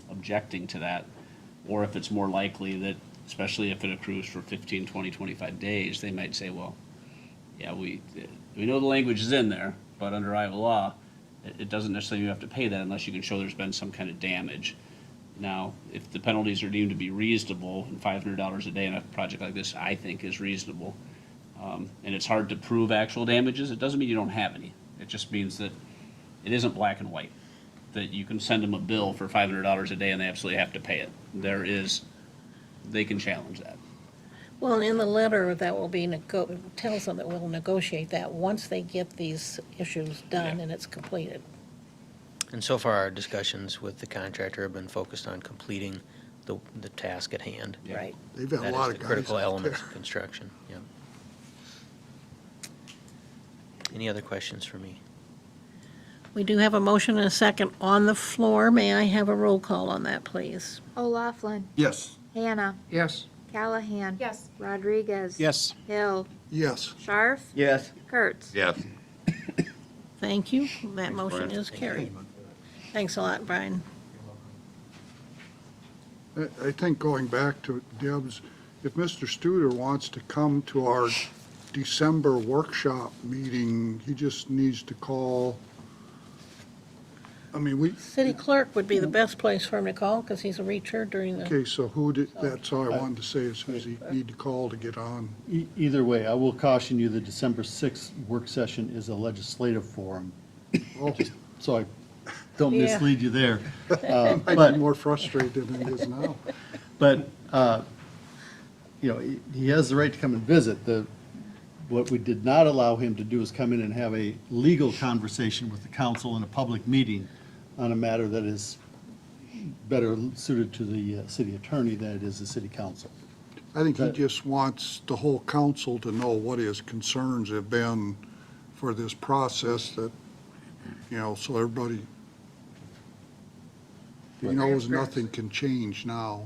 objecting to that, or if it's more likely that, especially if it accrues for 15, 20, 25 days, they might say, well, yeah, we know the language is in there, but under Iowa law, it doesn't necessarily you have to pay that unless you can show there's been some kind of damage. Now, if the penalties are deemed to be reasonable, and $500 a day in a project like this, I think is reasonable, and it's hard to prove actual damages, it doesn't mean you don't have any. It just means that it isn't black and white, that you can send them a bill for $500 a day and they absolutely have to pay it. They can challenge that. Well, in the letter that will be, tells them that we'll negotiate that once they get these issues done and it's completed. And so far, our discussions with the contractor have been focused on completing the task at hand. Right. they've got a That lot is of the guys critical out elements there. of construction, yeah. Any other questions for me? We do have a motion and a second on the floor. May I have a roll call on that, please? O'Laughlin, Yes, Hannah, Yes. Callahan. Yes. Rodriguez. Yes. Hill, Yes, Scharf, Yes. Kurtz. Yes. Thank you. That motion Brian. is carried. Thanks a lot, Brian. I think going back to Deb's, if Mr. Studer wants to come to our December workshop meeting, he just needs to call. I mean, City clerk would be the best place for him to call because he's a reacher during the, okay, so that's all I wanted to say, is who's he need to call to get on? Either way, I will caution you, the December 6th work session is a legislative forum, Oh, so I don't Yeah. mislead you there. I'd But be more frustrated than he is now. But, he has the right to come and visit. What we did not allow him to do is come in and have a legal conversation with the council in a public meeting on a matter that is better suited to the city attorney than it is the city council. I think he just wants the whole council to know what his concerns have been for this process that, so everybody, he knows nothing can change now.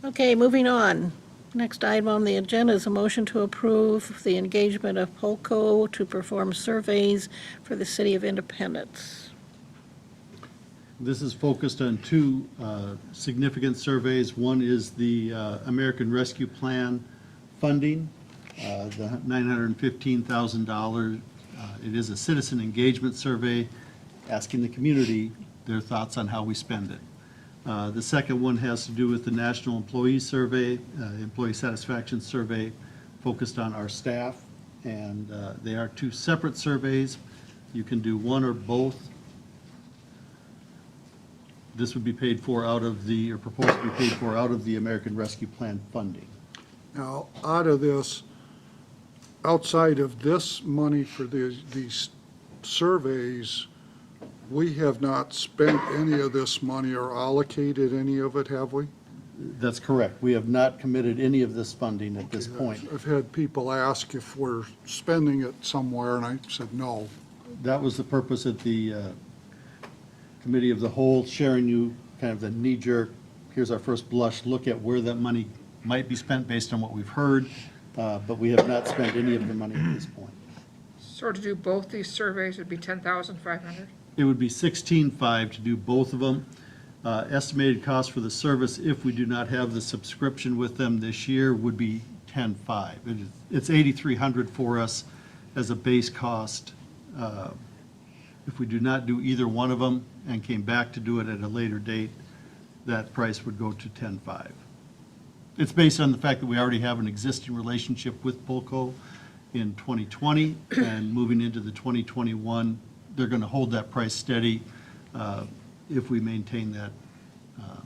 okay, moving on. Next item on the agenda is a motion to approve the engagement of Polco to perform surveys for the City of Independence. This is focused on two significant surveys. One is the American Rescue Plan funding, the $915,000. It is a citizen engagement survey asking the community their thoughts on how we spend it. The second one has to do with the National Employee Survey, Employee Satisfaction Survey, focused on our staff. And they are two separate surveys. You can do one or both. This would be paid for out of the, or proposed to be paid for out of the American Rescue Plan funding. Now, out of this, outside of this money for these surveys, we have not spent any of this money or allocated any of it, have we? That's correct. We have not committed any of this funding at this point. I've had people ask if we're spending it somewhere, and I said no. That was the purpose of the committee of the whole, sharing you kind of the knee-jerk, here's our first blush look at where that money might be spent based on what we've heard, but we have not spent any of the money at this point. So to do both these surveys would be 10,500? It would be 16.5 to do both of them. Estimated cost for the service, if we do not have the subscription with them this year, would be 10.5. It's 8,300 for us as a base cost. If we do not do either one of them and came back to do it at a later date, that price would go to 10.5. It's based on the fact that we already have an existing relationship with Pulco in 2020, and moving into the 2021, they're going to hold that price steady if we maintain that Now,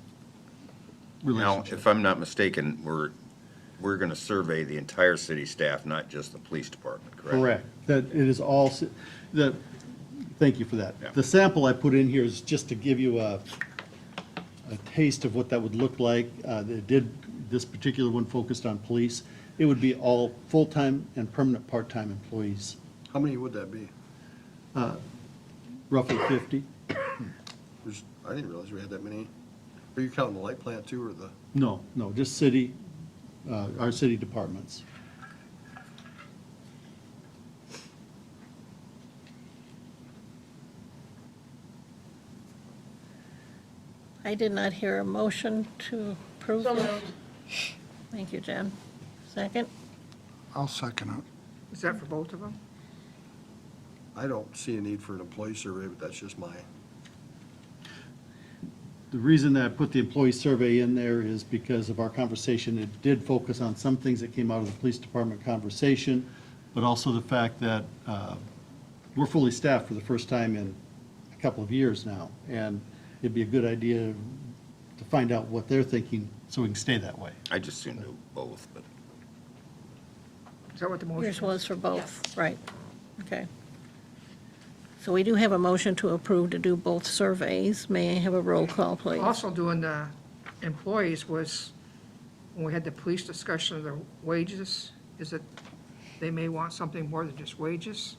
relationship. if I'm not mistaken, we're going to survey the entire city staff, not just the police department, correct? Correct. That it is all, thank you for that. Yeah. The sample I put in here is just to give you a taste of what that would look like. This particular one focused on police. It would be all full-time and permanent part-time employees, How many would that be? roughly 50. I didn't realize we had that many. Are you counting the light plant too, or the? No, just city, our city departments. I did not hear a motion to approve So this. moved. Thank you, Jen. Second? I'll second it. Is that for both of them? I don't see a need for an employee survey, but that's just my, The reason that I put the employee survey in there is because of our conversation. It did focus on some things that came out of the police department conversation, but also the fact that we're fully staffed for the first time in a couple of years now. And it'd be a good idea to find out what they're thinking so we can stay that way. I just assumed do both, but Is that what the motion Yours is? was for both, right? Okay. So we do have a motion to approve to do both surveys. May I have a roll call, please? Also doing the employees was, when we had the police discussion of their wages, is that they may want something more than just wages?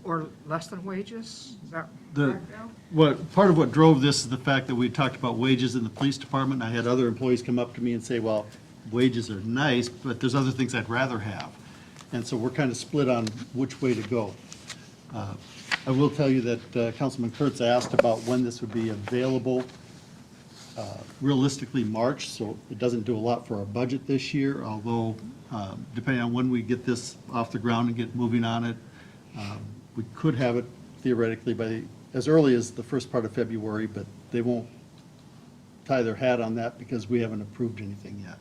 Or less than wages? Is that correct now? Part of what drove this is the fact that we talked about wages in the police department. I had other employees come up to me and say, well, wages are nice, but there's other things I'd rather have. And so we're kind of split on which way to go. I will tell you that Councilman Kurtz asked about when this would be available. Realistically, March, so it doesn't do a lot for our budget this year, although depending on when we get this off the ground and get moving on it, we could have it theoretically as early as the first part of February, but they won't tie their hat on that because we haven't approved anything yet.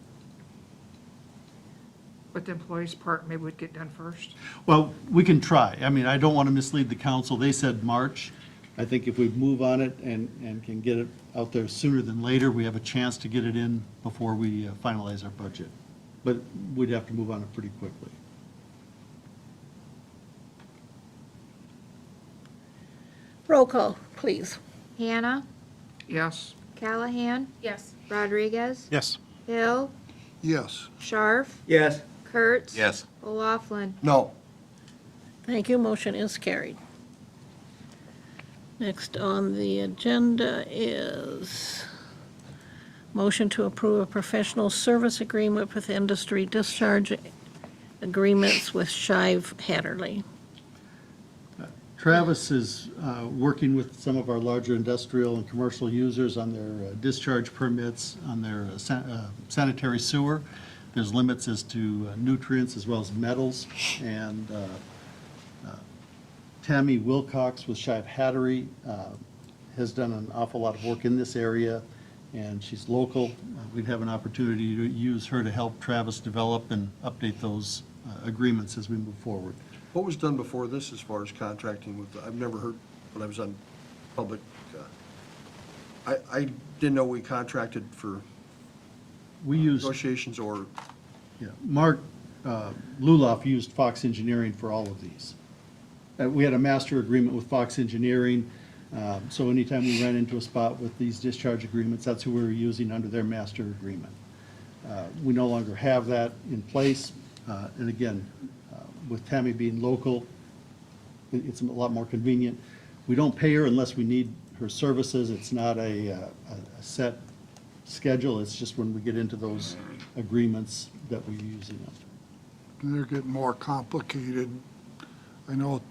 But the employees part maybe would get done first? Well, we can try. I mean, I don't want to mislead the council. They said March. I think if we move on it and can get it out there sooner than later, we have a chance to get it in before we finalize our budget. But we'd have to move on it pretty quickly. Roll call, please. Hannah, Yes. Callahan, Yes. Rodriguez, Yes. Hill, Yes. Scharf, Yes. Kurtz. yes. O'Laughlin. No. Thank you, motion is carried. Next on the agenda is motion to approve a professional service agreement with industry discharge agreements with Shive Hatterley. Travis is working with some of our larger industrial and commercial users on their discharge permits, on their sanitary sewer. There's limits as to nutrients as well as metals. And Tammy Wilcox with Shive Hattery has done an awful lot of work in this area, and she's local. We'd have an opportunity to use her to help Travis develop and update those agreements as we move forward. What was done before this as far as contracting with, I've never heard, when I was on public, I didn't know we contracted for We used, negotiations or, yeah, Mark Luloff used Fox Engineering for all of these. We had a master agreement with Fox Engineering. So anytime we ran into a spot with these discharge agreements, that's who we were using under their master agreement. We no longer have that in place. And again, with Tammy being local, it's a lot more convenient. We don't pay her unless we need her services. It's not a set schedule. It's just when we get into those agreements that we're using them. They're getting more complicated. I know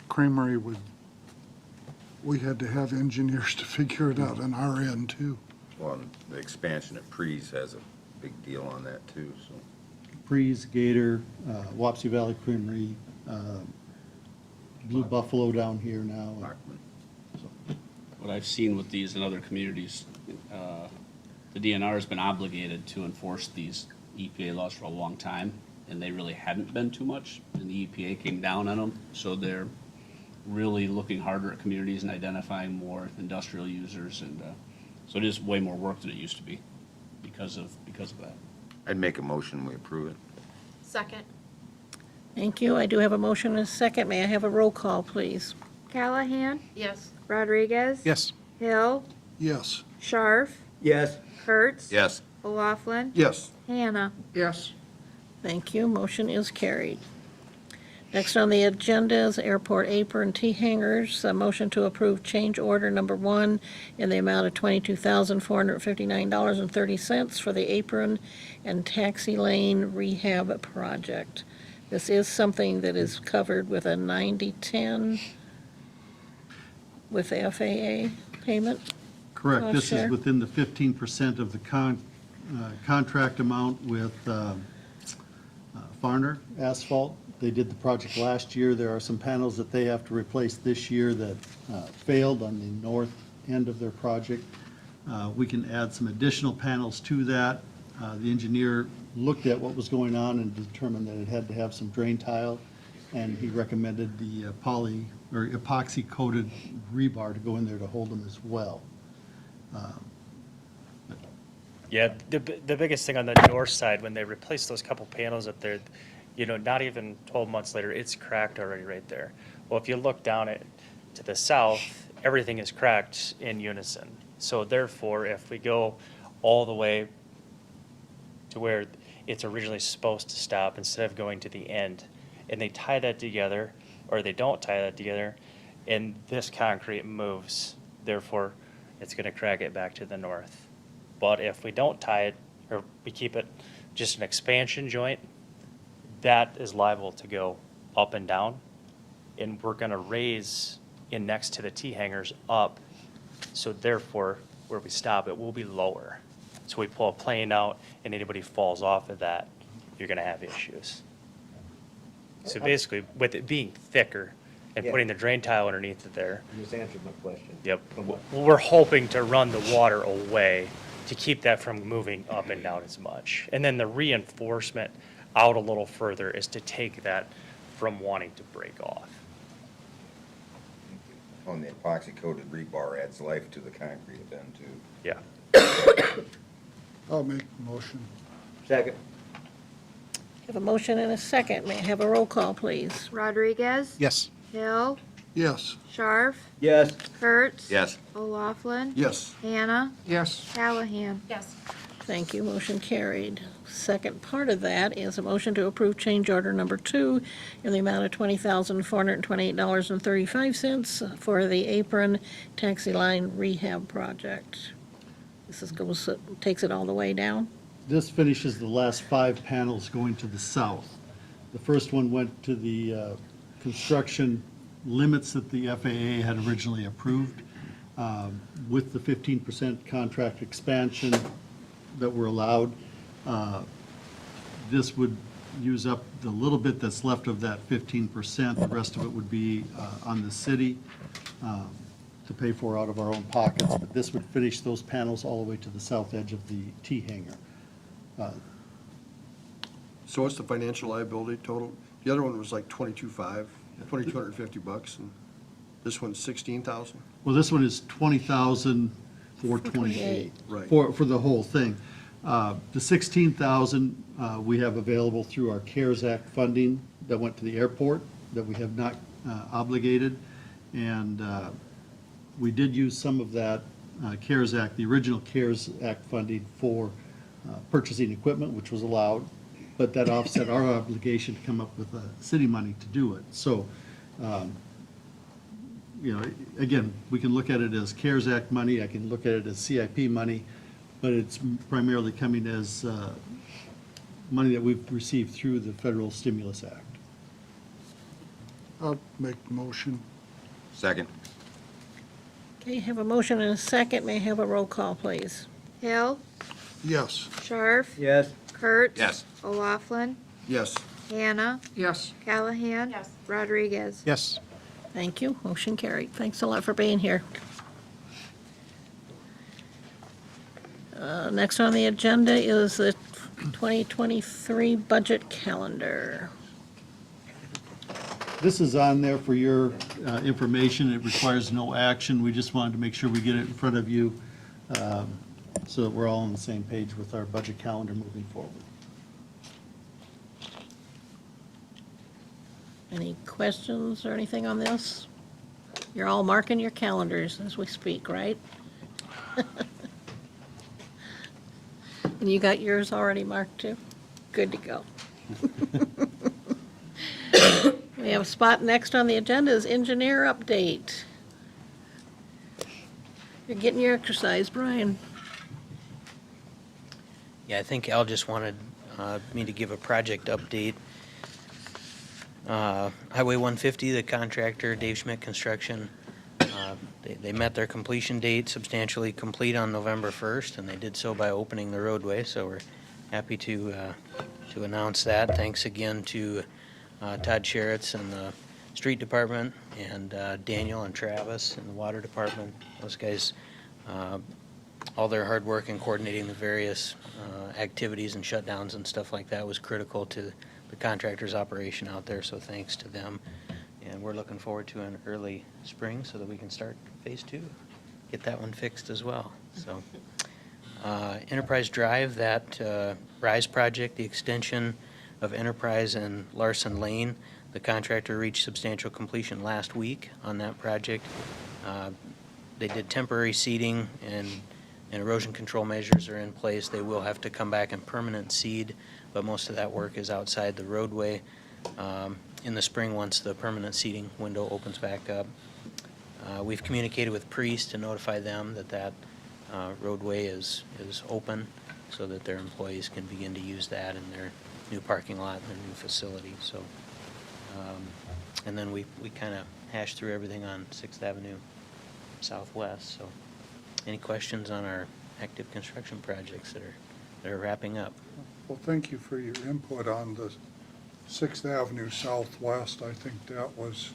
Creamery we had to have engineers to figure it out on our end too. Well, the expansion at Prees has a big deal on that too, so. Prees, Gator, Wapsie Valley Creamery, Blue Buffalo down here now. Bachman. What I've seen with these in other communities, the DNR has been obligated to enforce these EPA laws for a long time, and they really hadn't been too much, and the EPA came down on them, so they're really looking harder at communities and identifying more industrial users, and so it is way more work than it used to be because of that. I'd make a motion, we approve it. Second. Thank you. I do have a motion and a second. May I have a roll call, please? Callahan, Yes. Rodriguez. Yes. Hill, Yes. Scharf, Yes. Kurtz. Yes. O'Laughlin, Yes. Hannah. Yes. Thank you. Motion is carried. Next on the agenda is airport apron T-hangers. A motion to approve change order number 1 in the amount of $22,459.30 for the apron and taxi lane rehab project. This is something that is covered with a 90/10 with the FAA payment. Correct. This Sure. is within the 15% of the contract amount with Farner Asphalt. They did the project last year. There are some panels that they have to replace this year that failed on the north end of their project. We can add some additional panels to that. The engineer looked at what was going on and determined that it had to have some drain tile, and he recommended the epoxy coated rebar to go in there to hold them as well. Yeah, the biggest thing on the north side, when they replaced those couple panels up there, not even 12 months later, it's cracked already right there. Well, if you look down to the south, everything is cracked in unison. So therefore, if we go all the way to where it's originally supposed to stop instead of going to the end, and they tie that together, or they don't tie that together, and this concrete moves, therefore, it's going to crack it back to the north. But if we don't tie it, or we keep it just an expansion joint, that is liable to go up and down. And we're going to raise in next to the T-hangers up. So therefore, where we stop, it will be lower. So we pull a plane out and anybody falls off of that, you're going to have issues. So basically, with it being thicker and putting the drain tile underneath it there. You just answered my question. Yep. We're hoping to run the water away to keep that from moving up and down as much. And then the reinforcement out a little further is to take that from wanting to break off. On the epoxy coated rebar adds life to the concrete then too. Yeah. I'll make the motion. Second. Have a motion and a second. May I have a roll call, please? Rodriguez. Yes. Hill, Yes. Scharf, Yes. Kurtz. Yes. O'Laughlin. Yes. Hannah, Yes. Callahan. Yes. Thank you. Motion carried. Second part of that is a motion to approve change order number 2 in the amount of $20,428.35 for the apron taxi line rehab project. This takes it all the way down. This finishes the last 5 panels going to the south. The first one went to the construction limits that the FAA had originally approved. With the 15% contract expansion that were allowed, this would use up the little bit that's left of that 15%. The rest of it would be on the city to pay for out of our own pockets. But this would finish those panels all the way to the south edge of the T-hanger. So what's the financial liability total? The other one was like $2,250, and this one's $16,000? Well, this one is $20,428. Right. For the whole thing. The $16,000 we have available through our CARES Act funding that went to the airport that we have not obligated. And We did use some of that CARES Act, the original CARES Act funding for purchasing equipment, which was allowed, but that offset our obligation to come up with city money to do it. So, again, we can look at it as CARES Act money, I can look at it as CIP money, but it's primarily coming as money that we've received through the Federal Stimulus Act. I'll make the motion. Second. Okay, have a motion and a second. May I have a roll call, please? Hill, Yes. Scharf, Yes. Kurtz. Yes. O'Laughlin, Yes. Hannah, Yes. Callahan. Yes. Rodriguez. Yes. Thank you. Motion carried. Thanks a lot for being here. Next on the agenda is the 2023 budget calendar. This is on there for your information. It requires no action. We just wanted to make sure we get it in front of you so that we're all on the same page with our budget calendar moving forward. Any questions or anything on this? You're all marking your calendars as we speak, right? And you got yours already marked too? Good to go. We have a spot next on the agenda is engineer update. You're getting your exercise, Brian. Yeah, I think Al just wanted me to give a project update. Highway 150, the contractor, Dave Schmidt Construction, they met their completion date, substantially complete on November 1st, and they did so by opening the roadway, so we're happy to announce that. Thanks again to Todd Sheritz and the street department, and Daniel and Travis in the water department. Those guys, all their hard work in coordinating the various activities and shutdowns and stuff like that was critical to the contractor's operation out there, so thanks to them. And we're looking forward to an early spring so that we can start phase 2, get that one fixed as well. So Enterprise Drive, that RISE project, the extension of Enterprise and Larson Lane, the contractor reached substantial completion last week on that project. They did temporary seeding and erosion control measures are in place. They will have to come back and permanent seed, but most of that work is outside the roadway. In the spring, once the permanent seeding window opens back up. We've communicated with Priest to notify them that roadway is open so that their employees can begin to use that in their new parking lot and their new facility. So, and then we kind of hashed through everything on 6th Avenue Southwest. So any questions on our active construction projects that are wrapping up? Well, thank you for your input on the 6th Avenue Southwest. I think that was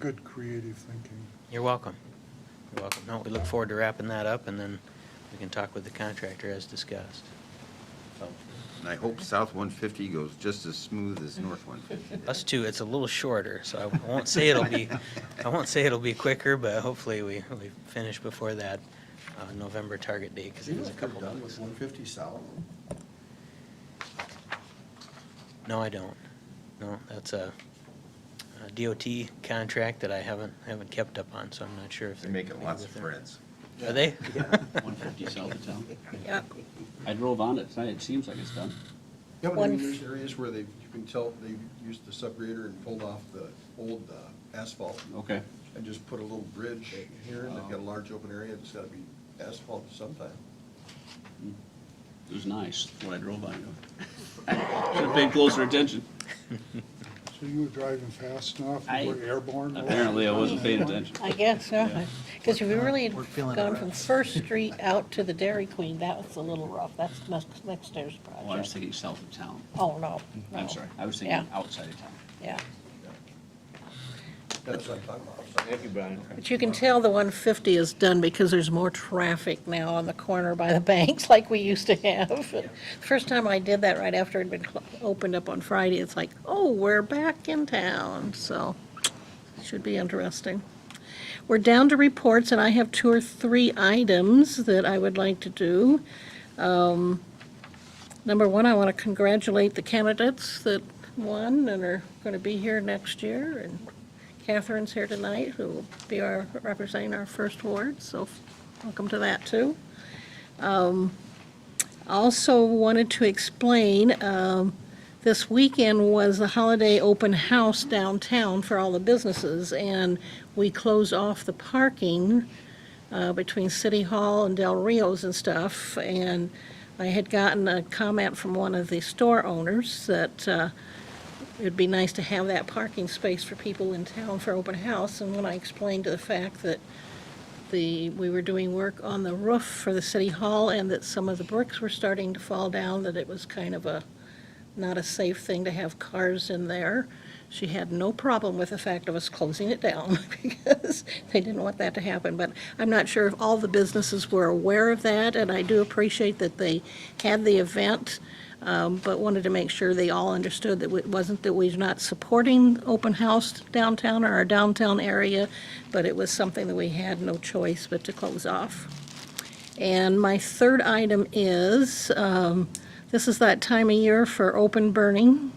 good creative thinking. You're welcome. You're welcome. No, we look forward to wrapping that up, and then we can talk with the contractor as discussed. And I hope South 150 goes just as smooth as North 150. Us too, it's a little shorter, so I won't say it'll be quicker, but hopefully we finish before that November target date, because it was a couple done months. with 150 South? No, I don't. No, that's a DOT contract that I haven't kept up on, so I'm not sure if They're making lots of friends. Are they? 150 south of town. Yeah. I drove on it tonight. It seems like it's done. Yeah, but I mean, there's areas where you can tell they used the sub-grader and pulled off the old asphalt Okay. and just put a little bridge here, and they've got a large open area, it's gotta be asphalt sometime. It was nice when I drove on it. Should have paid closer attention. So you were driving fast enough, you were airborne? Apparently I wasn't paying attention. I guess so. Yeah. Because if you really had We're feeling gone it. from First Street out to the Dairy Queen, that was a little rough. That's next year's Well, I was project. thinking south of town. Oh, no. I'm no. sorry. I was thinking Yeah. outside of town. Yeah. That's what I'm talking about. Thank you, Brian. But you can tell the 150 is done because there's more traffic now on the corner by the banks like we used to have. First time I did that right after it'd been opened up on Friday, it's like, oh, we're back in town. So, should be interesting. We're down to reports, and I have 2 or 3 items that I would like to do. Number one, I want to congratulate the candidates that won and are going to be here next year, and Catherine's here tonight, who will be representing our first ward, so welcome to that, too. Also wanted to explain, this weekend was the holiday open house downtown for all the businesses, and we closed off the parking between City Hall and Del Rio's and stuff, and I had gotten a comment from one of the store owners that it'd be nice to have that parking space for people in town for open house, and when I explained to the fact that we were doing work on the roof for the City Hall and that some of the bricks were starting to fall down, that it was kind of not a safe thing to have cars in there. She had no problem with the fact of us closing it down because they didn't want that to happen. But I'm not sure if all the businesses were aware of that, and I do appreciate that they had the event, but wanted to make sure they all understood that it wasn't that we're not supporting open house downtown or our downtown area, but it was something that we had no choice but to close off. And my third item is, this is that time of year for open burning.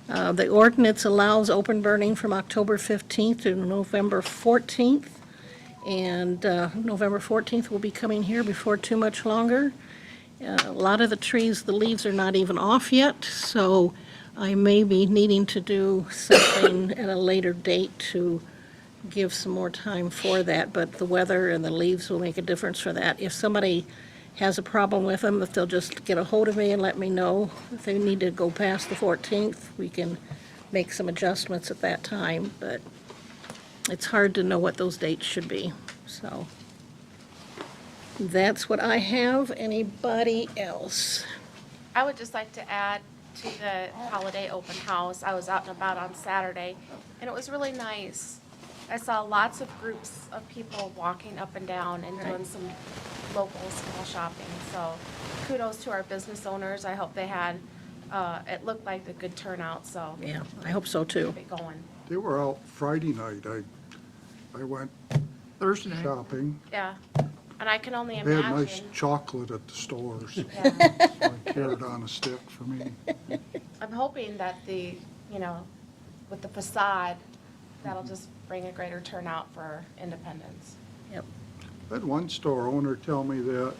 The ordinance allows open burning from October 15th to November 14th. And November 14th will be coming here before too much longer. A lot of the trees, the leaves are not even off yet, so I may be needing to do something at a later date to give some more time for that, but the weather and the leaves will make a difference for that. If somebody has a problem with them, if they'll just get a hold of me and let me know. If they need to go past the 14th, we can make some adjustments at that time, but it's hard to know what those dates should be, so. That's what I have. Anybody else? I would just like to add to the holiday open house. I was out and about on Saturday, and it was really nice. I saw lots of groups of people walking up and down and doing some local small shopping. So kudos to our business owners. I hope they had, it looked like a good turnout, so. Yeah, I hope so too. Keep it going. They were out Friday night. I went Thursday night. shopping. Yeah, and I can only They had nice imagine. chocolate at the stores. Yeah. So I carried on a stick for me. I'm hoping that with the facade, that'll just bring a greater turnout for Independence. Yep. I had one store owner tell me that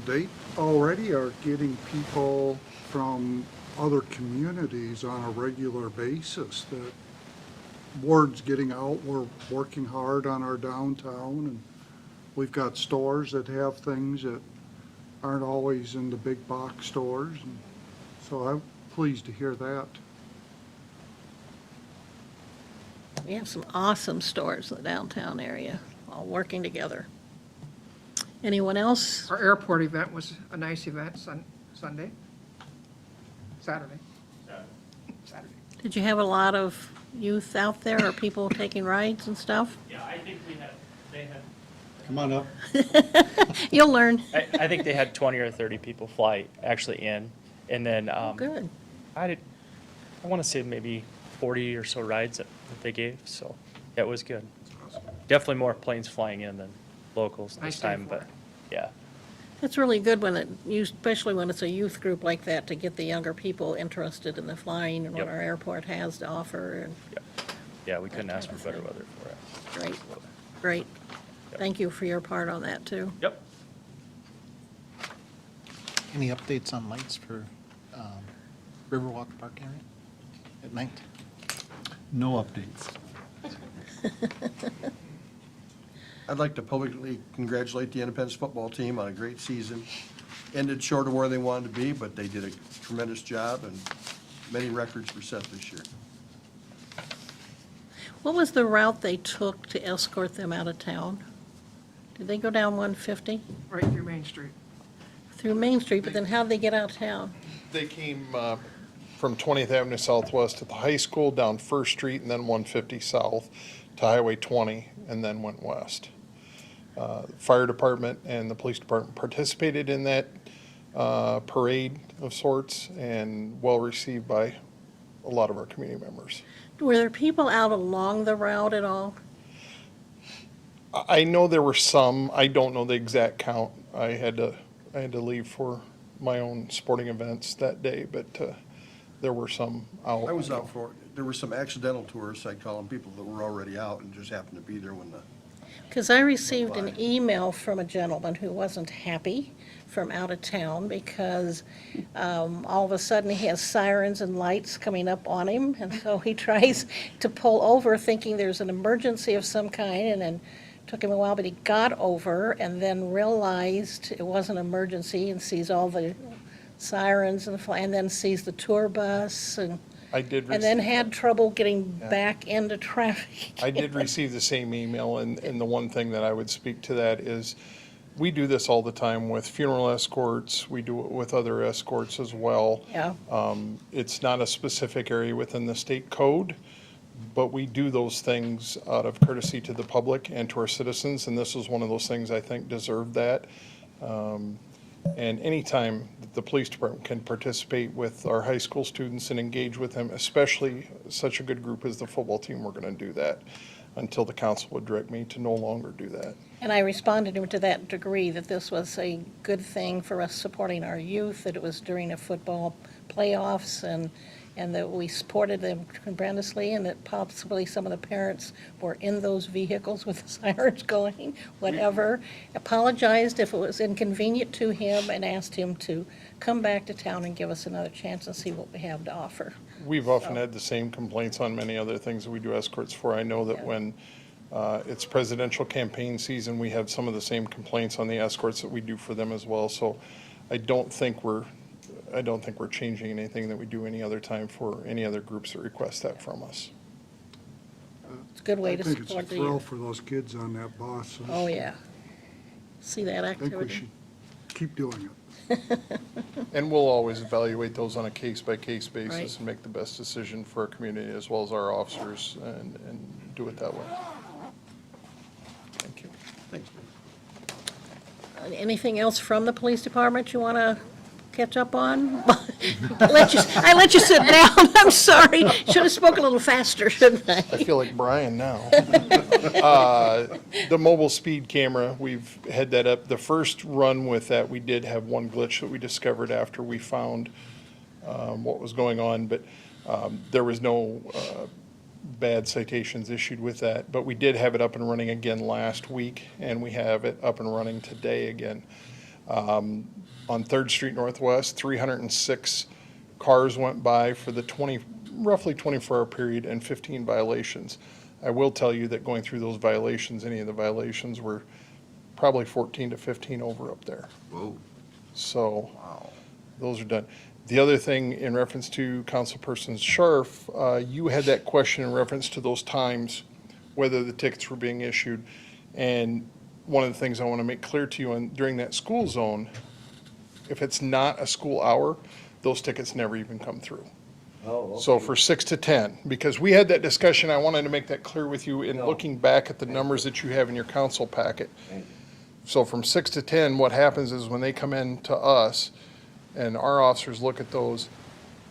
they already are getting people from other communities on a regular basis, that word's getting out, we're working hard on our downtown, and we've got stores that have things that aren't always in the big box stores, and so I'm pleased to hear that. We have some awesome stores in the downtown area, all working together. Anyone else? Our airport event was a nice event, Saturday. Did you have a lot of youth out there or people taking rides and stuff? Yeah, I think they had. Come on up. You'll learn. I think they had 20 or 30 people fly actually in, and then, Good. I want to say maybe 40 or so rides that they gave, so yeah, it was good. Definitely more planes flying in than locals Nice this day time, for but, it. yeah. It's really good especially when it's a youth group like that, to get the younger people interested in the flying and what Yep. our airport has to offer. And Yeah, we couldn't ask type for of better thing. weather for it. Great, great. Thank you for your part on that, too. Yep. Any updates on lights for Riverwalk Park area at night? No updates. I'd like to publicly congratulate the Independence football team on a great season. Ended short of where they wanted to be, but they did a tremendous job, and many records were set this year. What was the route they took to escort them out of town? Did they go down 150 Right through Main Street. through Main Street, but then how'd they get out of town? They came from 20th Avenue Southwest to the high school, down First Street, and then 150 South to Highway 20, and then went west. Fire department and the police department participated in that parade of sorts, and well-received by a lot of our community members. Were there people out along the route at all? I know there were some. I don't know the exact count. I had to leave for my own sporting events that day, but there were some out. I was out for it there were some accidental tourists, I call them, people that were already out and just happened to be there when the, Because I received an email from a gentleman who wasn't happy from out of town because all of a sudden he has sirens and lights coming up on him, and so he tries to pull over thinking there's an emergency of some kind, and then took him a while, but he got over and then realized it wasn't an emergency and sees all the sirens and then sees the tour bus and I did then receive, had trouble getting back into traffic. I did receive the same email, and the one thing that I would speak to that is, we do this all the time with funeral escorts, we do it with other escorts as well. Yeah. It's not a specific area within the state code, but we do those things out of courtesy to the public and to our citizens, and this is one of those things I think deserve that. And anytime that the police department can participate with our high school students and engage with them, especially such a good group as the football team, we're gonna do that until the council would direct me to no longer do that. And I responded to him to that degree, that this was a good thing for us supporting our youth, that it was during a football playoffs, and that we supported them tremendously, and that possibly some of the parents were in those vehicles with the sirens going, whatever. Apologized if it was inconvenient to him and asked him to come back to town and give us another chance and see what we have to offer. We've often had the same complaints on many other things that we do escorts for. I know that Yeah. when it's presidential campaign season, we have some of the same complaints on the escorts that we do for them as well. So I don't think we're changing anything that we do any other time for any other groups that request that from us. It's a good way I to think it's a support the thrill youth. for those kids on that bus. Oh, yeah. See that I think we activity? should keep doing it. And we'll always evaluate those on a case-by-case Right. basis and make the best decision for our community as well as our officers and do it that way. Thank you. thanks. Anything else from the police department you want to catch up on? I let you sit down, I'm sorry. Should have spoke a little faster, shouldn't I? I feel like Brian now. The mobile speed camera, we've had that up. The first run with that, we did have one glitch that we discovered after we found what was going on, but there was no bad citations issued with that. But we did have it up and running again last week, and we have it up and running today again. On 3rd Street Northwest, 306 cars went by for the roughly 24-hour period and 15 violations. I will tell you that going through those violations, any of the violations were probably 14 to 15 over up there. Whoa, So wow. those are done. The other thing in reference to Councilperson Scharf, you had that question in reference to those times, whether the tickets were being issued. And one of the things I want to make clear to you, during that school zone, if it's not a school hour, those tickets never even come through. Oh, So for 6 to 10, because we had that discussion, I wanted to make that clear with you in looking back at the numbers that you have in your council packet. Thank you. So from 6 to 10, what happens is when they come in to us and our officers look at those,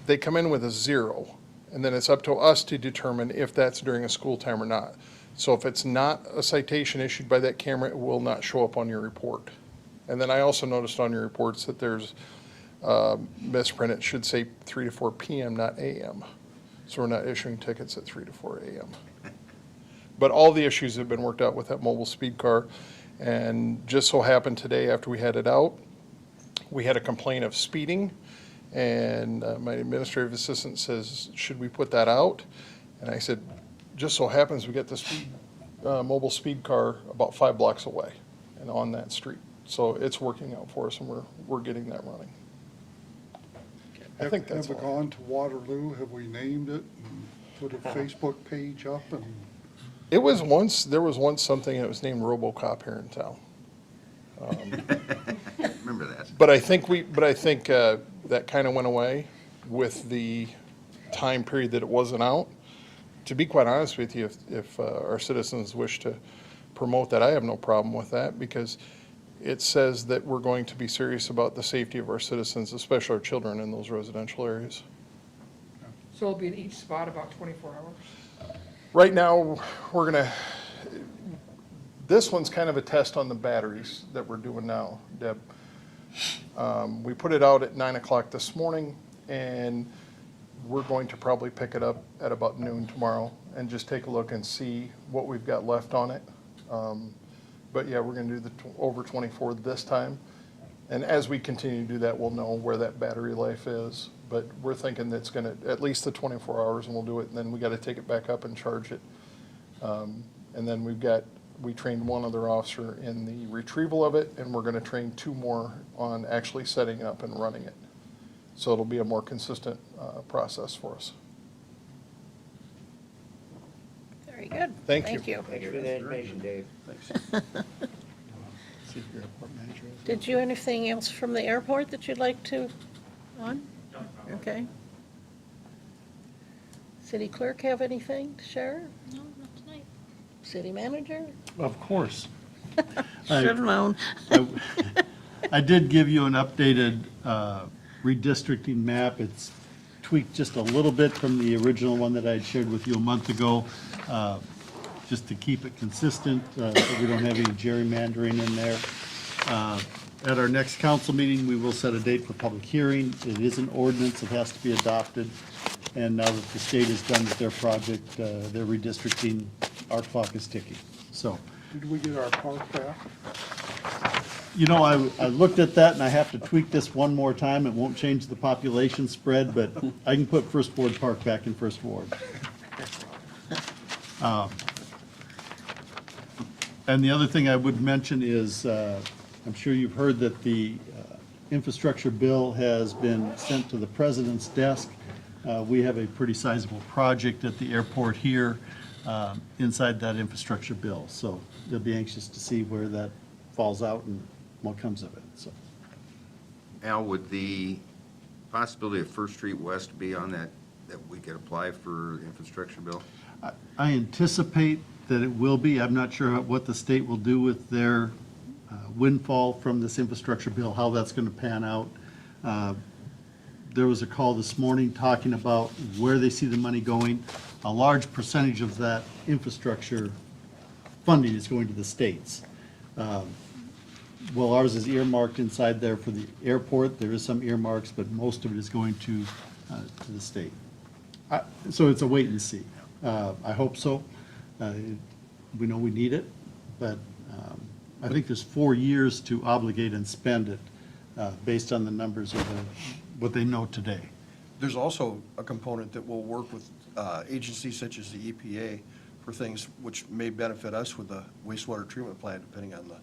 they come in with a 0. And then it's up to us to determine if that's during a school time or not. So if it's not a citation issued by that camera, it will not show up on your report. And then I also noticed on your reports that there's misprint. It should say 3 to 4 p.m., not a.m. So we're not issuing tickets at 3 to 4 a.m. But all the issues have been worked out with that mobile speed car. And just so happened today, after we had it out, we had a complaint of speeding. And my administrative assistant says, should we put that out? And I said, just so happens we get the mobile speed car about 5 blocks away and on that street. So it's working out for us, and we're getting that running. I think that's Have it all. gone to Waterloo? Have we named it and put a Facebook page up? And There was once something that was named RoboCop here in town. Remember that. But I think that kind of went away with the time period that it wasn't out. To be quite honest with you, if our citizens wish to promote that, I have no problem with that, because it says that we're going to be serious about the safety of our citizens, especially our children in those residential areas. So it'll be in each spot about 24 hours? Right now, this one's kind of a test on the batteries that we're doing now, Deb. We put it out at 9 o'clock this morning, and we're going to probably pick it up at about noon tomorrow and just take a look and see what we've got left on it. But yeah, we're gonna do the over 24 this time. And as we continue to do that, we'll know where that battery life is. But we're thinking that's gonna, at least the 24 hours, and we'll do it, and then we gotta take it back up and charge it. And then we trained one other officer in the retrieval of it, and we're gonna train 2 more on actually setting it up and running it. So it'll be a more consistent process for us. Very good. Thank you. Thank you. Thanks for the information, Dave. See if your airport manager has- Did you, anything else from the airport that you'd like to, on? Okay. City clerk have anything to share? No, not tonight. City manager? Of course. Should have known. I did give you an updated redistricting map. It's tweaked just a little bit from the original one that I had shared with you a month ago, just to keep it consistent, so we don't have any gerrymandering in there. At our next council meeting, we will set a date for public hearing. It is an ordinance, it has to be adopted. And now that the state is done with their project, their redistricting, our clock is ticking. So, Did we get our park back? you know, I looked at that and I have to tweak this one more time. It won't change the population spread, but I can put First Ward Park back in First Ward. And the other thing I would mention is, I'm sure you've heard that the infrastructure bill has been sent to the president's desk. We have a pretty sizable project at the airport here inside that infrastructure bill. So they'll be anxious to see where that falls out and what comes of it, so. Al, would the possibility of First Street West be on that we could apply for the infrastructure bill? I anticipate that it will be. I'm not sure what the state will do with their windfall from this infrastructure bill, how that's going to pan out. There was a call this morning talking about where they see the money going. A large percentage of that infrastructure funding is going to the states. Well, ours is earmarked inside there for the airport. There is some earmarks, but most of it is going to the state. So it's a wait and see. I hope so. We know we need it, but I think there's 4 years to obligate and spend it based on the numbers of what they know today. There's also a component that will work with agencies such as the EPA for things which may benefit us with the wastewater treatment plant, depending on the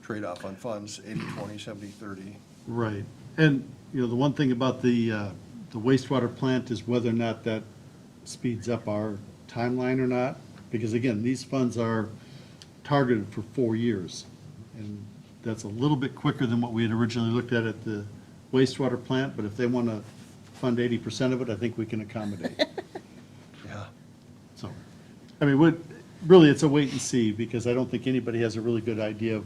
trade-off on funds, 80/20, 70/30. Right. And, you know, the one thing about the wastewater plant is whether or not that speeds up our timeline or not. Because again, these funds are targeted for 4 years. And that's a little bit quicker than what we had originally looked at the wastewater plant. But if they want to fund 80% of it, I think we can accommodate. Yeah. So, I mean, really, it's a wait and see, because I don't think anybody has a really good idea of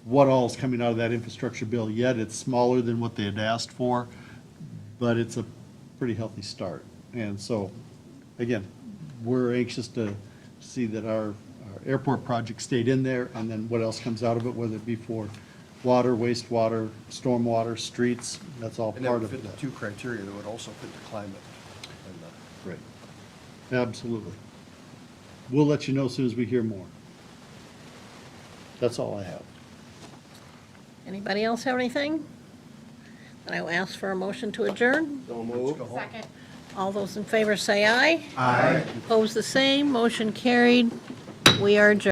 what all is coming out of that infrastructure bill yet. It's smaller than what they had asked for, but it's a pretty healthy start. And so, again, we're anxious to see that our airport project stayed in there, and then what else comes out of it, whether it be for water, wastewater, stormwater, streets, that's all And that part would of fit that. the 2 criteria that would also fit the climate. And the- Right. Absolutely. We'll let you know as soon as we hear more. That's all I have. Anybody else have anything? Then I will ask for a motion to adjourn. So moved. Second. All those in favor say aye. Aye. Opposed, the same. Motion carried. We are adjourned.